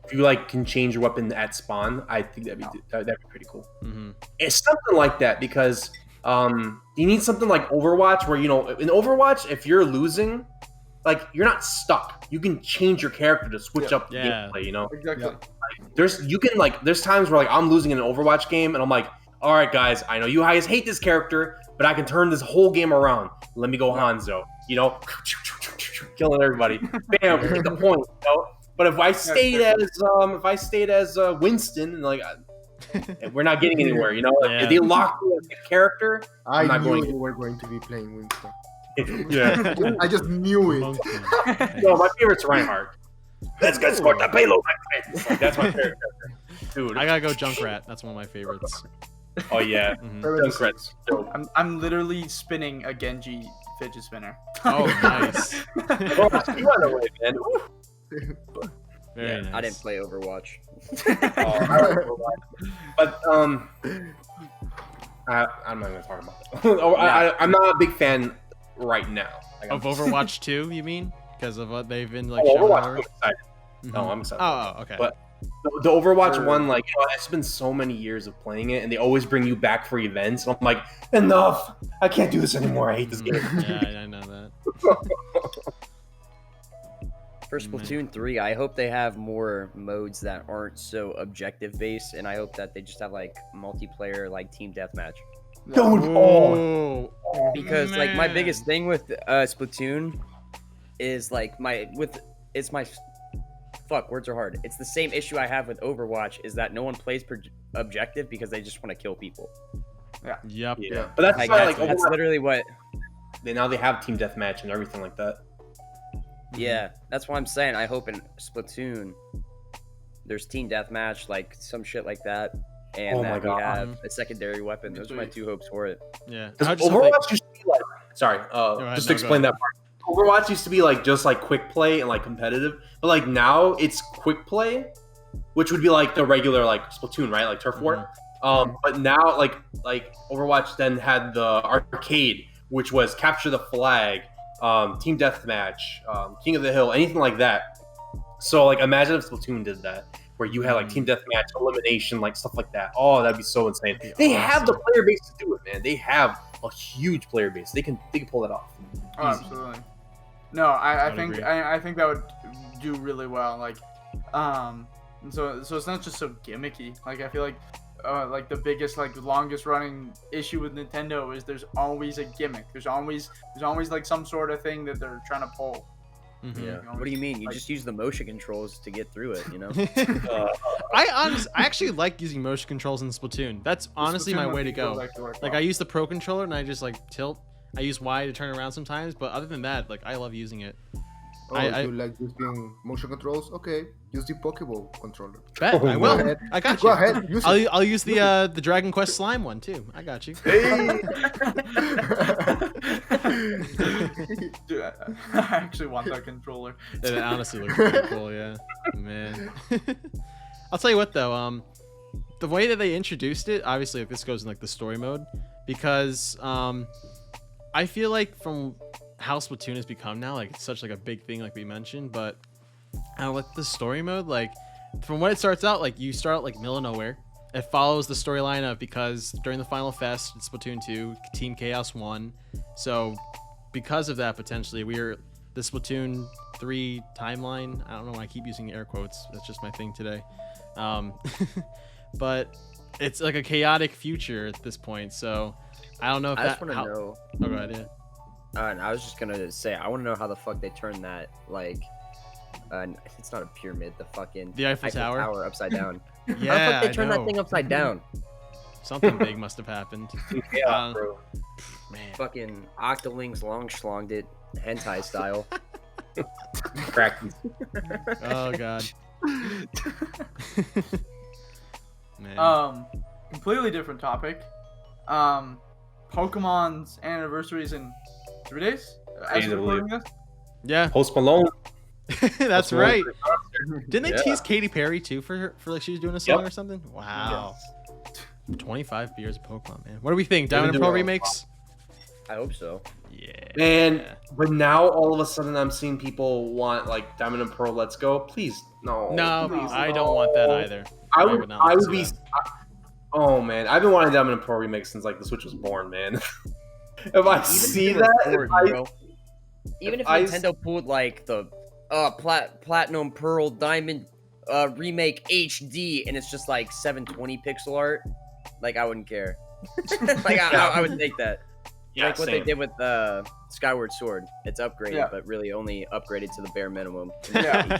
If you like can change your weapon at spawn, I think that'd be pretty cool. Mm-hmm. It's something like that because you need something like Overwatch where you know in Overwatch if you're losing, like you're not stuck. You can change your character to switch up the gameplay. You know, Exactly. There's times where like I'm losing in an Overwatch game and I'm like, all right guys, I know you guys hate this character, but I can turn this whole game around. Let me go Hanzo. You know, killing everybody. Bam, we get the point. You know? But if I stayed as Winston, like we're not getting anywhere. You know, like, if they lock me as a character, I'm not knew going. you were going to be playing Winston. Yeah. I just knew it. No, my favorite's Reinhardt. Let's go score the payload. Like, that's my favorite character. Dude. I gotta go Junkrat. That's one of my favorites. Oh yeah. Mhm. Junkrat's dope. I'm literally spinning a Genji fidget spinner. Oh, nice. You run away, man. Ooh. Very nice. I didn't play Overwatch. But I'm not gonna talk about that. I'm not a big fan right now. Like, Of Overwatch 2, you mean? Because of what they've been like Oh, showing Overwatch, over? I'm excited. Mhm. No, I'm excited. Oh, okay. But the Overwatch one, like, you know, it's been so many years of playing it, and they always bring you back for events. And I'm like, enough! I can't do this anymore. I hate this game. Yeah, I know that. For Splatoon 3, I hope they have more modes that aren't so objective based, and I hope that they just have like multiplayer, like team deathmatch. Oh, Because like my biggest man. thing with Splatoon is like fuck, words are hard. It's the same issue I have with Overwatch, is that no one plays objective because they just want to kill people. Yep. Yeah, but that's Like why, that's, like, that's Overwatch, literally what. now they have team deathmatch and everything like that. Yeah, that's why I'm saying I hope in Splatoon there's team deathmatch, like some shit like that, and Oh my that we God. have a secondary weapon. Those are my 2 hopes for it. Yeah. Because I just hope Overwatch used to be like, sorry, ahead, just no, to go explain ahead. that part. Overwatch used to be like just like quick play and like competitive, but like now it's quick play, which would be like the regular like Splatoon, right? Like turf war. But now like Overwatch then had the arcade, which was capture the flag, team deathmatch, King of the Hill, anything like that. So like imagine if Splatoon did that, where you had like team deathmatch, elimination, like stuff like that. Oh, that'd be so insane. They have the player base to do it, man. They have a huge player base. They can pull that off. Oh, Easy. absolutely. No, I would think agree. I think that would do really well. Like, so it's not just so gimmicky. Like I feel like the biggest, like longest running issue with Nintendo is there's always a gimmick. There's always like some sort of thing that they're trying to pull. Mhm. Yeah. You know, What do you mean? You like- just use the motion controls to get through it, you know? I actually like using motion controls in Splatoon. That's honestly Splatoon my would way to go go. back to work Like well. I use the Pro controller and I just like tilt. I use Y to turn around sometimes, but other than that, like I love using it. Oh, you like using motion controls? Okay, use the Pokeball controller. Bet Oh, I will. go ahead. I got Go you. ahead, use it. I'll use the Dragon Quest slime one too. I got you. Hey! Dude, I actually want that controller. That honestly looks pretty cool, yeah. Man. I'll tell you what though, the way that they introduced it, obviously like, this goes in like the story mode, because I feel like from how Splatoon has become now, like it's such like a big thing like we mentioned, but I don't like the story mode, like from what it starts out, like you start out like middle of nowhere. It follows the storyline of, because during the final fest in Splatoon 2, Team Chaos won. So because of that, potentially we're the Splatoon 3 timeline. I don't know why I keep using air quotes. That's just my thing today. But it's like a chaotic future at this point. So I don't know if I just that. want to know. Oh, go ahead, yeah. And I was just gonna say, I want to know how the fuck they turned that, like, it's not a pyramid, the fucking The Eiffel Tower? upside down. How the Yeah, fuck they I turned know. that thing upside down? Something big must have happened. Yeah, bro. Man. Fucking Octolings long schlonged it, hentai style. Cracked. Oh god. Man. Completely different topic. Pokemon's anniversary is in 3 days. As Days, we're I recording this? Yeah, Post Malone. that's Post Malone right. for the concert. Didn't they Yeah. tease Katy Perry too for like she was doing a song Yep. or something? Wow. 25 years of Pokemon, man. What do we think? They've been Diamond and Pearl doing a remakes? I hope so. Yeah. And but now all of a sudden I'm seeing people want like Diamond and Pearl. Let's go, please. No, No, please, I no. don't want that either. I I would. would not like I to would see be. that. Oh man, I've been wanting Diamond and Pearl remake since like the Switch was born, man. If I see if it was that, forward, if I- bro. Even if I- Nintendo pulled like the Platinum Pearl Diamond remake HD and it's just like 720 pixel art, like I wouldn't care. Like I would take that. yeah, Like what same. they did with Skyward Sword. It's upgraded, Yeah. but really only upgraded to the bare minimum. Yeah.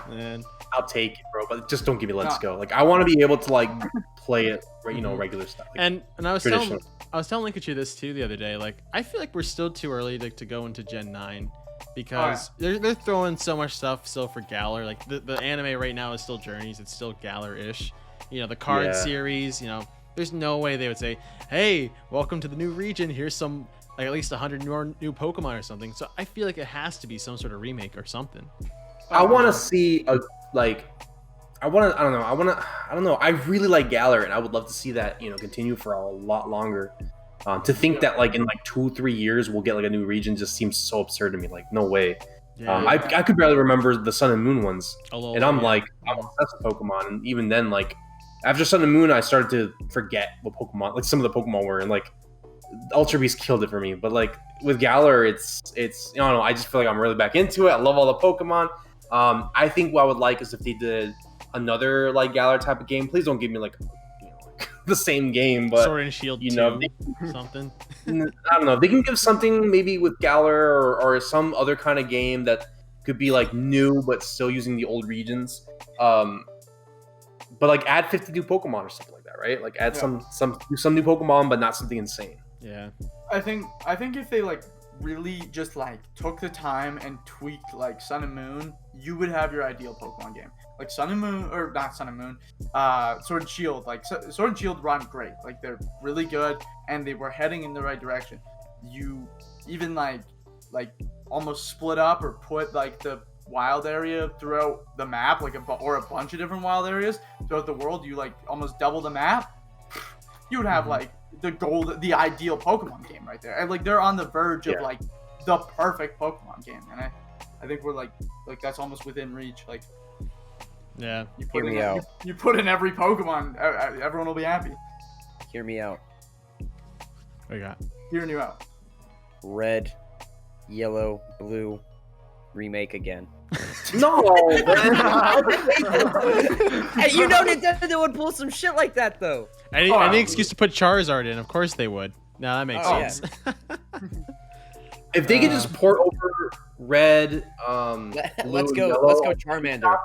Man. I'll take it, bro. But just don't give me Let's Go. Like I want to be able to like play it, you know, regular stuff. Like, And I was traditional. telling Linkachu this too the other day. Like I feel like we're still too early to go into Gen 9 because they're throwing so much stuff still for Galar. Like the anime right now is still Journeys. It's still Galar-ish. You know, the card Yeah. series, you know, there's no way they would say, "Hey, welcome to the new region. Here's some like at least 100 new Pokemon or something." So I feel like it has to be some sort of remake or something. I want to see a like. I want to. I don't know. I don't know. I really like Galar, and I would love to see that continue for a lot longer. To think that like in like 2-3 years we'll get like a new region just seems so absurd to me. Like no way. Yeah. I could barely remember the Sun and Moon ones, Alola, and I'm yeah. like I'm obsessed with Pokemon, and even then like after Sun and Moon I started to forget what Pokemon like some of the Pokemon were, and like Ultra Beast killed it for me. But like with Galar, it's I don't know. I just feel like I'm really back into it. I love all the Pokemon. I think what I would like is if they did another like Galar type of game. Please don't give me like the same game, but Sword and Shield 2, something. I don't know. They can give something maybe with Galar or some other kind of game that could be like new but still using the old regions. But like add 52 Pokemon or something like that, right? Like add some new Pokemon, but not something insane. Yeah. I think if they like really just like took the time and tweaked like Sun and Moon, you would have your ideal Pokemon game. Like Sun and Moon, or not Sun and Moon, Sword and Shield. Like Sword and Shield run great. Like they're really good, and they were heading in the right direction. You even like almost split up or put like the wild area throughout the map, like or a bunch of different wild areas throughout the world. You like almost double the map. You would have like the ideal Pokemon game right there, and like they're on the verge of like the perfect Pokemon game, and I think we're like that's almost within reach. Like, yeah, you put in every Pokemon, everyone will be happy. Hear me out. What you got? Hearing you out. Red, yellow, blue, remake again. No, man. Hey, you know Nintendo would pull some shit like that though. Any excuse to put Charizard in, of course they would. No, that makes sense. If they could just port over Red, let's go Charmander.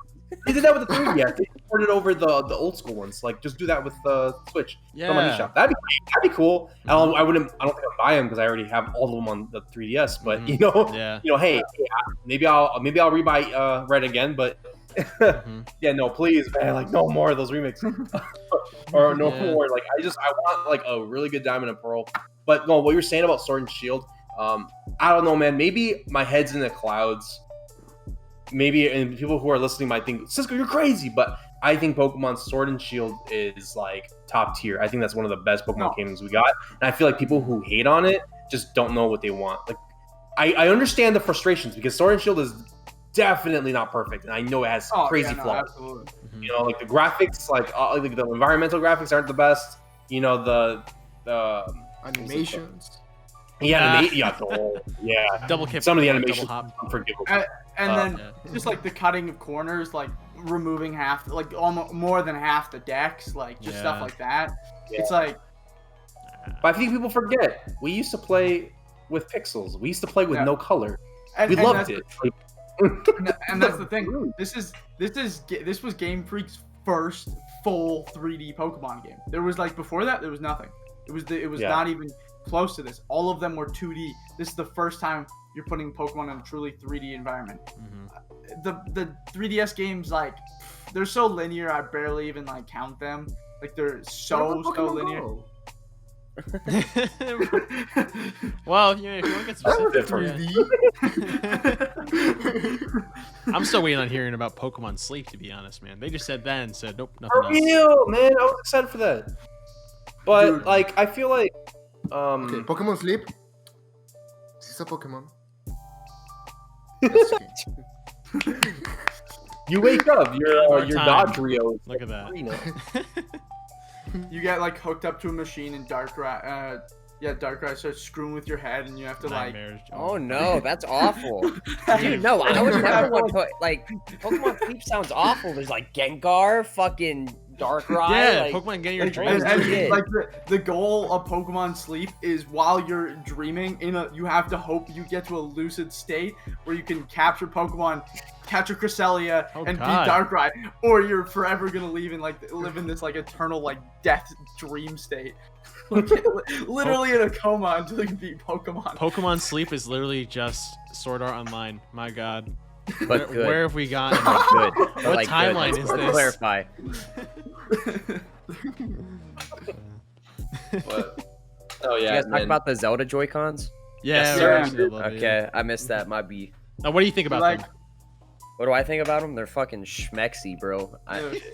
They did that with the 3DS. They ported over the old school ones. Like, just do that with the Switch. Yeah. From eShop. That'd be cool. I don't think I'll buy them because I already have all of them on the 3DS. But hey, maybe I'll rebuy Red again. But yeah, no, please, man, like no more of those remakes, or no more. Like I want like a really good Diamond and Pearl. But no, what you're saying about Sword and Shield, I don't know, man. Maybe my head's in the clouds. Maybe, and people who are listening might think, Cisco, you're crazy, but I think Pokemon Sword and Shield is like top tier. I think that's one of the best Pokemon games we got, and I feel like people who hate on it just don't know what they want. Like, I understand the frustrations because Sword and Shield is definitely not perfect, and I know it has crazy flaws. Absolutely. You know, like the graphics, like the environmental graphics aren't the best. You know, the animations. Double kick. Some of the animations are unforgivable. And then just like the cutting of corners, like removing half, like almost more than half the decks, like just stuff like that. Yeah. It's like. But I think people forget we used to play with pixels. We used to play with no color. We loved it. And that's the thing. This was Game Freak's first full 3D Pokemon game. There was like before that there was nothing. It was not even close to this. All of them were 2D. This is the first time you're putting Pokemon in a truly 3D environment. The 3DS games, like, they're so linear, I barely even like count them. Like they're so linear. Well, if you want to get specific, I'm still waiting on hearing about Pokemon Sleep, to be honest, man. They just said that and said nope, nothing else. Real, man, I was excited for that. But dude, like, I feel like okay, Pokemon Sleep. This is a Pokemon. You wake up, your Dodge Rio. Look at that. You get like hooked up to a machine and Darkrai starts screwing with your head, and you have to Nightmares, like. Oh no, that's awful, dude. No, I would never want to like Pokemon Sleep sounds awful. There's like Gengar, fucking Darkrai. Yeah, like, Pokemon getting your dreams. And like the goal of Pokemon Sleep is while you're dreaming, you have to hope you get to a lucid state where you can capture Pokemon, catch a Cresselia, and beat Darkrai, or you're forever gonna live in this like eternal like death dream state. Like, literally in a coma until you can beat Pokemon. Pokemon Sleep is literally just Sword Art Online. My God. But where have we gotten? Good. What like timeline good. is this? Clarify. Oh yeah. You guys talk about the Zelda Joy-Cons? Yeah. Yes, Okay, I missed that. My B. Now, what do you think about them? What do I think about them? They're fucking schmexy, bro.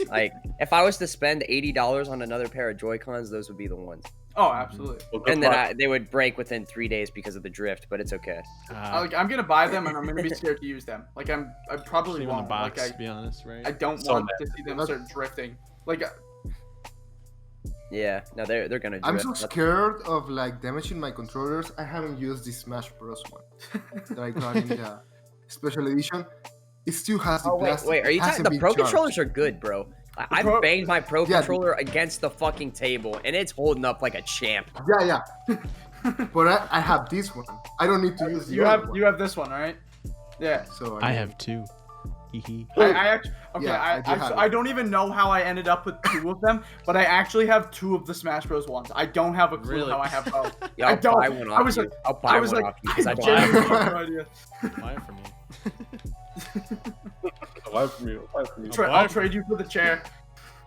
Like, if I was to spend $80 on another pair of Joy-Cons, those would be the ones. Oh, absolutely. And then they would break within 3 days because of the drift, but it's okay. I'm gonna buy them, and I'm gonna be scared to use them. Like I probably won't. The box, like, to be honest, right? I don't want to see them start drifting. Like Yeah, no, they're gonna do I'm it. so That's- scared of like damaging my controllers. I haven't used the Smash Bros. One that I got in the special edition. It still has the Oh wait, plastic. wait, are It you talking? hasn't The been pro charged. controllers are good, bro. I've Pro- banged my pro Yeah, controller against the fucking table, and it's holding up like a champ. Yeah. But I have this one. I don't need to use the You other have one. you have this one, right? Yeah. So I have 2. Hee I actually okay. Yeah, I do have I it. don't even know how I ended up with 2 of them, but I actually have 2 of the Smash Bros. Ones. I don't have a clue Really? how I have both. Yeah, I I'll don't. buy one I off was you. like- I'll buy I was one like, off you because I I bought genuinely it. have no idea. Buy it for me. Why from you? Why from you? I'll trade you for the chair.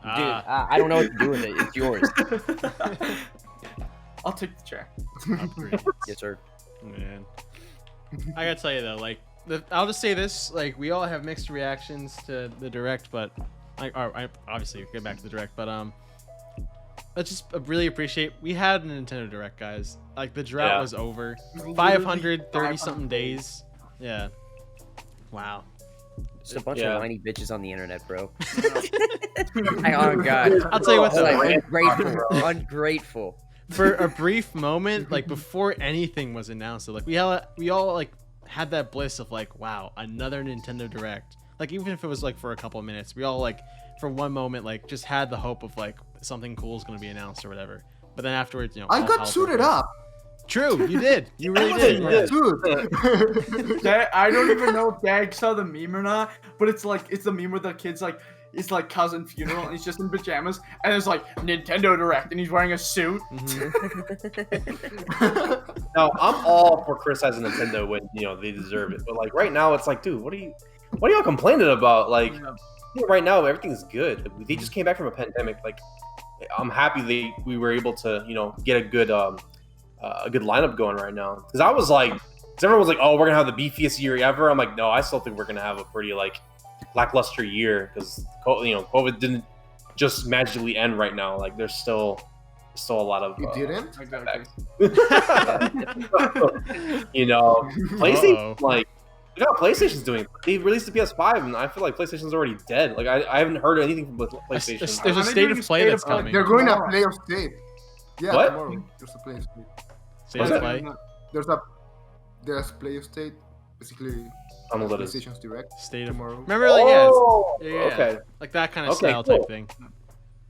Dude, Ah, I don't know what to do with it. It's yours. I'll take the chair. upgrade. Yes, sir. Man, I gotta tell you though, like, I'll just say this: like, we all have mixed reactions to the direct, but I obviously get back to the direct, but let's just really appreciate we had a Nintendo Direct, guys. Like, the drought Yeah. was over. Literally 530 something 500 days. Yeah. Wow. Just a bunch Yeah. of whiny bitches on the internet, bro. Oh god. I'll tell you what, though. Like, ungrateful. For a brief moment, like before anything was announced, like we all like had that bliss of like, wow, another Nintendo Direct. Like, even if it was like for a couple of minutes, we all like for one moment like just had the hope of like something cool is going to be announced or whatever. But then afterwards, I all got hell suited broke loose. up. True, you did. You really did. Yeah. Yeah. Dude. I don't even know if Dag saw the meme or not, but it's the meme where the kid's like, it's like cousin funeral and he's just in pajamas and there's like Nintendo Direct and he's wearing a suit. No, I'm all for criticizing Nintendo when they deserve it. But like right now, it's like, dude, what are y'all complaining about? Like right now, everything's good. They just came back from a pandemic. Like, I'm happy we were able to get a good lineup going right now. Because I was like, everyone was like, oh, we're gonna have the beefiest year ever. I'm like, no, I still think we're gonna have a pretty like lackluster year because COVID didn't just magically end right now. Like, there's still a lot of You didn't? Exactly. PlayStation, like, look how PlayStation's doing. They released the PS5 and I feel like PlayStation's already dead. Like, I haven't heard anything from PlayStation. There's a Are they state doing of play state that's of play? coming. They're going to Tomorrow. play of state. Yeah, What? tomorrow. There's a play of state. State What's of that? play. There's play of state. Basically, I don't know what that is. PlayStation's Direct State of. tomorrow. Remember, like, yeah, Oh, yeah, okay. like that kind of Okay, style cool. type thing.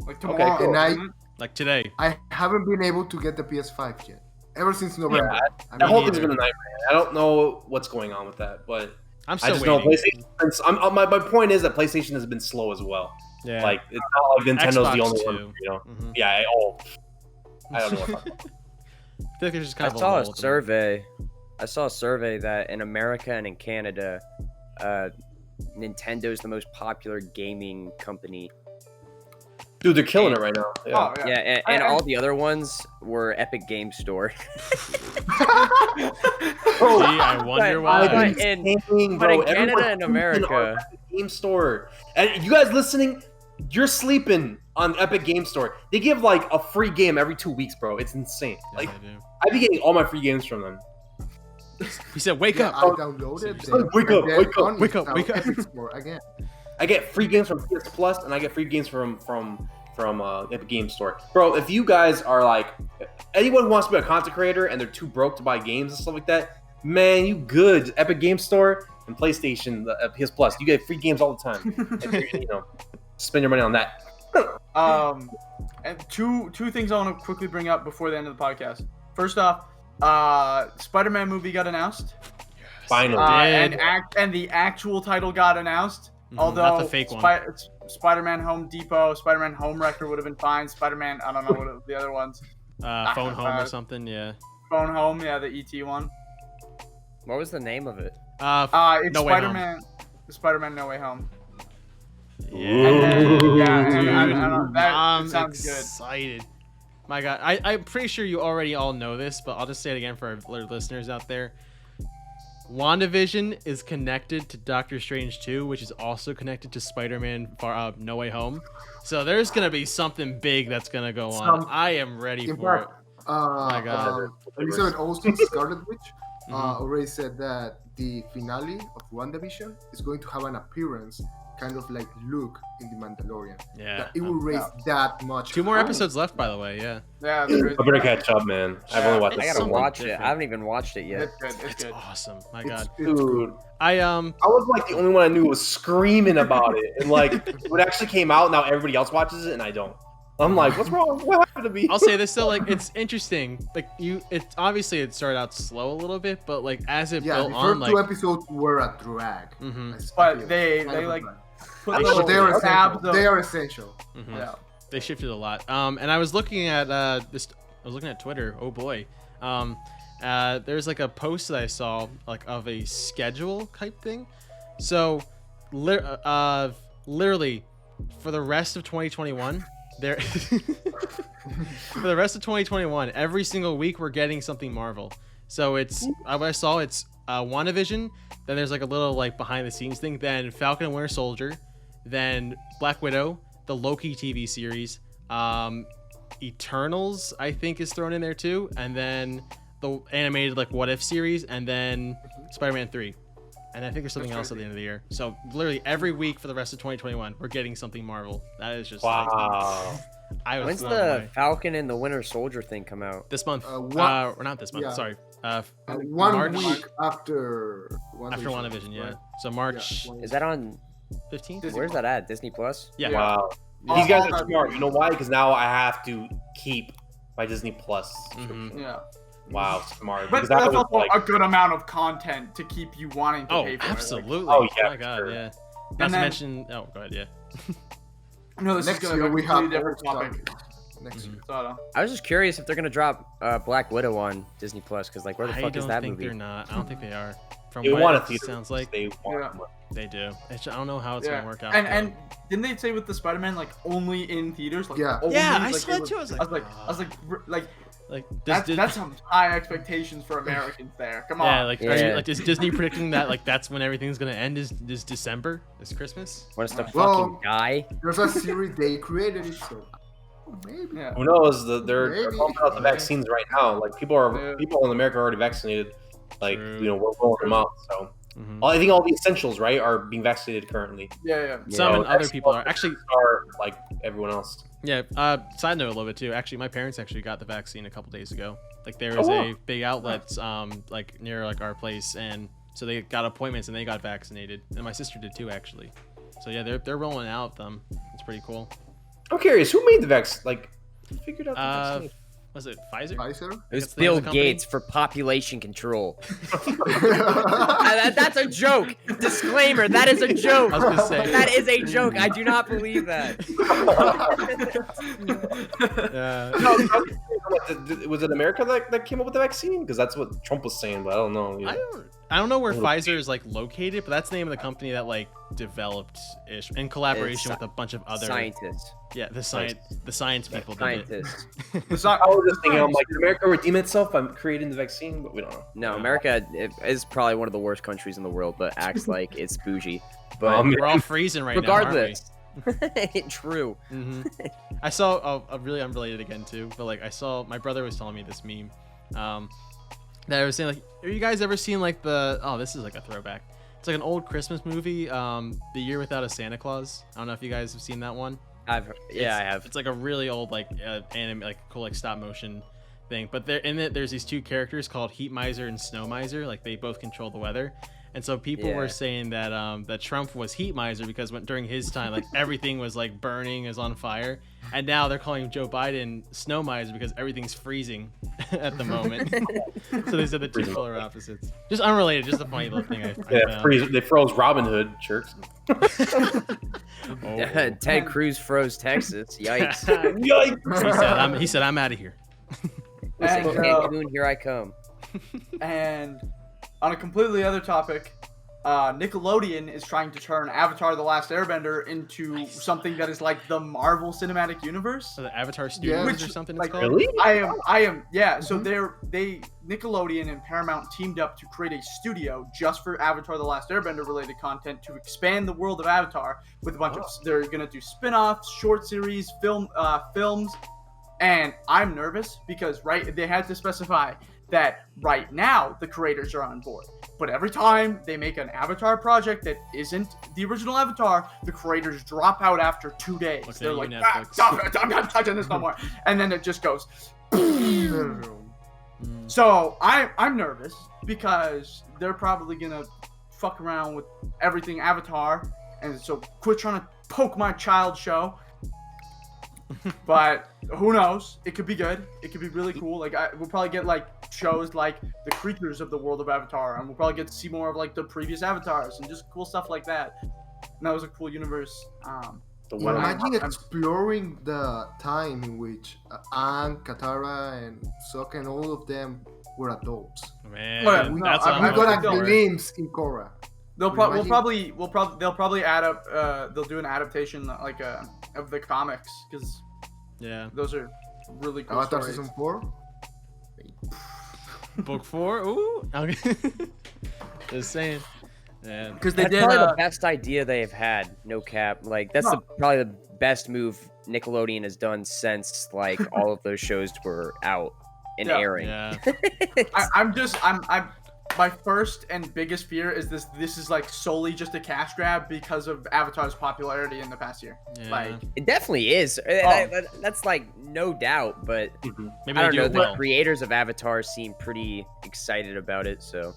Like Okay, tomorrow. cool. And I- isn't it? Like today. I haven't been able to get the PS5 yet. Ever since November. I That whole Me thing's neither. been a nightmare. I don't know what's going on with that, but I'm I still just know waiting. PlayStation. My point is that PlayStation has been slow as well. Yeah. Like, it's not like Nintendo's Xbox the only too. one. Mhm. Yeah. I don't know. What I'm talking about. I feel like there's just I kind of saw lull a at the moment. survey. I saw a survey that in America and in Canada, Nintendo's the most popular gaming company. Dude, they're killing it right now. Yeah. Oh, Yeah, and I- all the other ones were Epic Game Store. Bro, Gee, I wonder why. I've been But in- saying, but bro, in Canada everyone's and sleeping America- on Epic Game Store, and you guys listening, you're sleeping on Epic Game Store. They give like a free game every 2 weeks, bro. It's insane. Yeah, Like, they do. I be getting all my free games from them. We said, wake Yeah, up. I downloaded Seriously. them. Wake up, and then wake up, on wake up, now wake up. Epic Store again. I get free games from PS Plus, and I get free games from Epic Game Store. Bro, if you guys are like anyone who wants to be a content creator and they're too broke to buy games and stuff like that, man, you good. Epic Game Store and PlayStation, PS Plus, you get free games all the time. If you're, spend your money on that. And two things I want to quickly bring up before the end of the podcast. First off, Spider-Man movie got announced. Finally. Did. And the actual title got announced. Mhm, Although not the fake one. Spider-Man Home Depot, Spider-Man Home Wrecker would have been fine. Spider-Man, I don't know what the other ones. Phone home or something. Yeah. Phone Home, yeah, the ET one. What was the name of it? It's No Way Home. Spider-Man. Spider-Man No Way Home. Yeah. And then, yeah, and I don't, that I'm it sounds good. excited. My God, I'm pretty sure you already all know this, but I'll just say it again for our listeners out there. WandaVision is connected to Doctor Strange 2, which is also connected to Spider-Man No Way Home. So there's gonna be something big that's gonna go on. I am ready In for fact, it. My God. Elizabeth Olsen, Scarlet Witch, Mhm. already said that the finale of WandaVision is going to have an appearance kind of like Luke in The Mandalorian. Yeah. That it will raise that much. 2 more hype. episodes left, by the way. Yeah. Yeah, it's great. I better catch up, man. I've only watched I it. gotta something watch it. different. I haven't even watched it yet. It's good. It's It's good. awesome. My It's- God. it's good. Dude, I I was like the only one I knew was screaming about it, and like when it actually came out, now everybody else watches it, and I don't. I'm like, what's wrong? What happened to me? I'll say this though, like it's interesting. Like it obviously it started out slow a little bit, but like as it Yeah, built the on, first like 2 episodes were a drag. Mhm. I feel. But they Kind of a like drag. put They little should- But they are tabs essential. of- They are essential. mhm. Yeah. They shifted a lot. And I was looking at this. I was looking at Twitter. Oh boy. There's like a post that I saw like of a schedule type thing. So, literally, for the rest of 2021, there. For the rest of 2021, every single week we're getting something Marvel. So it's what I saw. It's WandaVision. Then there's like a little like behind the scenes thing. Then Falcon and Winter Soldier. Then Black Widow, the Loki TV series. Eternals, I think, is thrown in there too. And then the animated like What If series. And then Spider-Man 3. And I think there's something else at the end of the year. So literally every week for the rest of 2021, we're getting something Marvel. That is just like, Wow. I was When's blown the away. Falcon and the Winter Soldier thing come out? This month. What- Or not this month. yeah. Sorry. 1 March, week after after WandaVision, yeah. right? So March Yeah, Is that on? 15th. Disney Where's that at? Disney Plus? Yeah. Wow. All- These guys all are that- smart. You know why? Because now I have to keep my Disney Plus. Mhm. Yeah. Wow, smart. But Because that's I was also like, a good amount of content to keep you wanting to Oh, pay for absolutely. Oh, yeah, My God, sure. yeah. Not And to then- mention. Oh, go ahead. Yeah. it. No, this Next is gonna year be we a have completely different all topic. Next year. So, I don't know. I was just curious if they're gonna drop Black Widow on Disney Plus, because like, where the I fuck is don't that think movie? they're not. I don't think they are. From they what want it a theater. sounds like They want Yeah. one. they do. I don't know how it's Yeah. gonna work out. And though. didn't they say with the Spider-Man like only in theaters? Like, Yeah. only, Yeah, I like, saw it that was- too. I was I was like, like that's some high expectations for Americans there. Come on. yeah, like are you, Yeah. like is Disney predicting that like that's when everything's gonna end? Is December? Is Christmas? Want us to Well- fucking die? There's a series they created it, so maybe. Yeah. Who knows? They're Maybe. pumping out the vaccines right now. Like people in America are already vaccinated. Like True. we're rolling them out. So Mhm. I think all the essentials, right, are being vaccinated currently. Yeah. Some So and other that's people what are actually. are like everyone else. Yeah. Side note a little bit too. Actually, my parents actually got the vaccine a couple days ago. Like there Oh, was wow. a big outlet like near like our place, and so they got appointments and they got vaccinated, and my sister did too actually. So yeah, they're rolling out them. It's pretty cool. I'm curious, who made the vaccine? Like, who figured out the vaccine? Was it Pfizer? Pfizer? It was That's the name Bill of the company? Gates for population control. That's a joke. Disclaimer: that is a joke. I was gonna say. That is a joke. I do not believe that. Yeah. Was it America that came up with the vaccine? Because that's what Trump was saying, but I don't know. You know. I don't know where Pfizer is like located, but that's the name of the company that like developed ish in collaboration with a bunch of other Scientists. Yeah, the science people did it. Scientists. I was just thinking, I'm like, did America redeem itself by creating the vaccine? But we don't know. No, America is probably one of the worst countries in the world, but acts like it's bougie. But We're all freezing right regardless, true. hmm I saw a really unrelated again too, but like I saw my brother was telling me this meme, that I was saying like, have you guys ever seen like this is like a throwback. It's like an old Christmas movie, The Year Without a Santa Claus. I don't know if you guys have seen that one. I have. It's like a really old like anime, like cool like stop motion thing. But there in it, there's these two characters called Heat Miser and Snow Miser. Like they both control the weather. And so people were saying that that Trump was Heat Miser because during his time, like everything was like burning, is on fire. And now they're calling Joe Biden Snow Miser because everything's freezing at the moment. So they said the two polar opposites. Just unrelated, just a funny little thing. I found. They froze Robin Hood shirts. Oh. Ted Cruz froze Texas. Yikes. Yikes! He said I'm out of here. Listen, And, Cancun, here I come. And on a completely other topic, Nickelodeon is trying to turn Avatar: The Last Airbender into something that is like the Marvel Cinematic Universe. So the Avatar Studios Which, or something like, it's called? Really? I am, yeah. So Nickelodeon and Paramount teamed up to create a studio just for Avatar: The Last Airbender related content to expand the world of Avatar with a bunch of. They're gonna do spin-offs, short series, films, and I'm nervous because they had to specify that right now the creators are on board. But every time they make an Avatar project that isn't the original Avatar, the creators drop out after 2 days. Look at They're you, like, Netflix. stop it, I'm not touching this no more. And then it just goes. Mm. So I'm nervous because they're probably gonna fuck around with everything Avatar, and so quit trying to poke my child show. But who knows? It could be good. It could be really cool. Like we'll probably get like shows like the creatures of the world of Avatar, and we'll probably get to see more of like the previous Avatars and just cool stuff like that. And that was a cool universe. Imagine exploring the time in which Aang, Katara, and Sokka and all of them were adults. Man, Well, no, that's I'm We what not I'm got hoping a for. glimpse in Korra. They'll Imagine- probably add up. They'll do an adaptation like of the comics because Yeah. those are really cool Avatar stories. season 4. Book 4. Ooh. Okay. Just saying. Yeah. Because they That's did. probably the best idea they've had. No cap. Like that's No. probably the best move Nickelodeon has done since like all of those shows were out and Yeah. airing. Yeah. I'm my first and biggest fear is this is like solely just a cash grab because of Avatar's popularity in the past year. Yeah. Like It definitely is. That's like no doubt. But Maybe I they don't do know. it The well. creators of Avatar seem pretty excited about it. So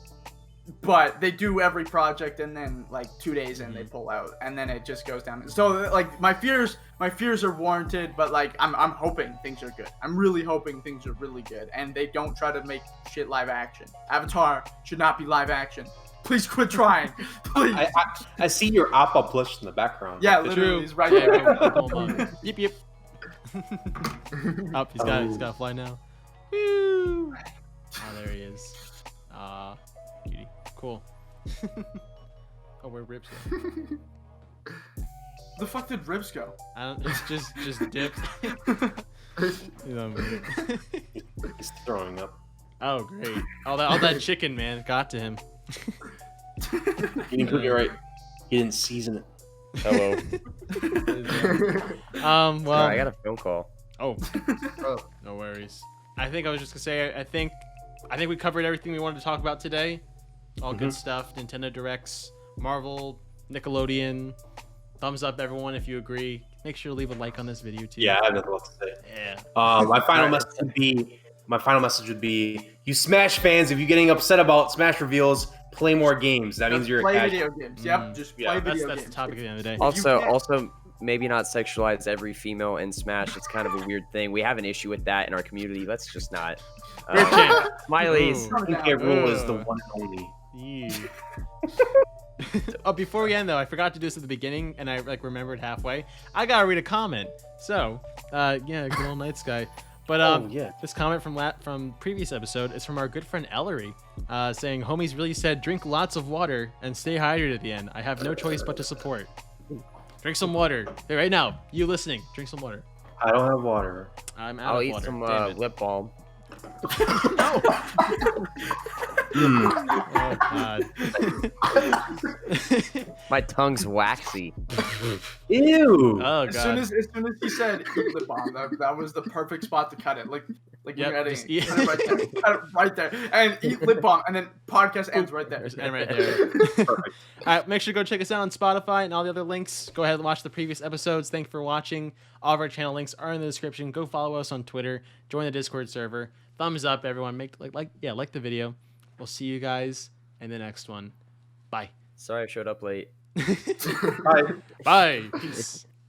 but they do every project and then like 2 days in they pull out and then it just goes down. So like my fears are warranted, but like I'm hoping things are good. I'm really hoping things are really good and they don't try to make shit live action. Avatar should not be live action. Please quit trying. Please. I see your Appa plush in the background. Yeah, It's literally true. he's right Yeah, there. go on. Yip yip. Up, he's got to fly now. Woo! Oh, there he is. Cutie. Cool. Oh, where Rips go? The fuck did Ribs go? I don't. It's just dipped. You know what I mean? He's throwing up. Oh, great. All that chicken, man, got to him. He didn't cook it right. He didn't season it. hello. Well. Sorry, I got a phone call. Oh, Oh, no worries. I think I was just gonna say. I think we covered everything we wanted to talk about today. All good stuff. Nintendo Directs, Marvel, Nickelodeon. Thumbs up, everyone, if you agree. Make sure to leave a like on this video too. Yeah, I have nothing else to say. Yeah. My final message would be, you Smash fans, if you're getting upset about Smash reveals, play more games. That means you're a play casual. video games. Yep, just play Yeah, video That's games. the topic at the end of the day. Also, maybe not sexualize every female in Smash. It's kind of a weird thing. We have an issue with that in our community. Let's just not. Smileys. Ooh. Skincare rule is the one and only. Yeah. Oh, before we end though, I forgot to do this at the beginning, and I remembered halfway. I gotta read a comment. So, yeah, good old Night Sky. But yeah. this comment from previous episode is from our good friend Ellery, saying, "Homies really said drink lots of water and stay hydrated at the end. I have no choice but to support. Drink some water. Hey, right now, you listening? Drink some water. I don't have water. I'm out I'll of eat water. some Damn it. lip balm. Oh God. My tongue's waxy. Ew. Oh As soon God. as he said eat lip balm, that was the perfect spot to cut it. Like Yep, you're editing. just eat- Cut it right there. Cut it right there. And eat lip balm, and then podcast ends right there. And right there. All right, make sure to go check us out on Spotify and all the other links. Go ahead and watch the previous episodes. Thanks for watching. All of our channel links are in the description. Go follow us on Twitter. Join the Discord server. Thumbs up, everyone. Make like the video. We'll see you guys in the next one. Bye. Sorry I showed up late. Bye. Bye. Peace.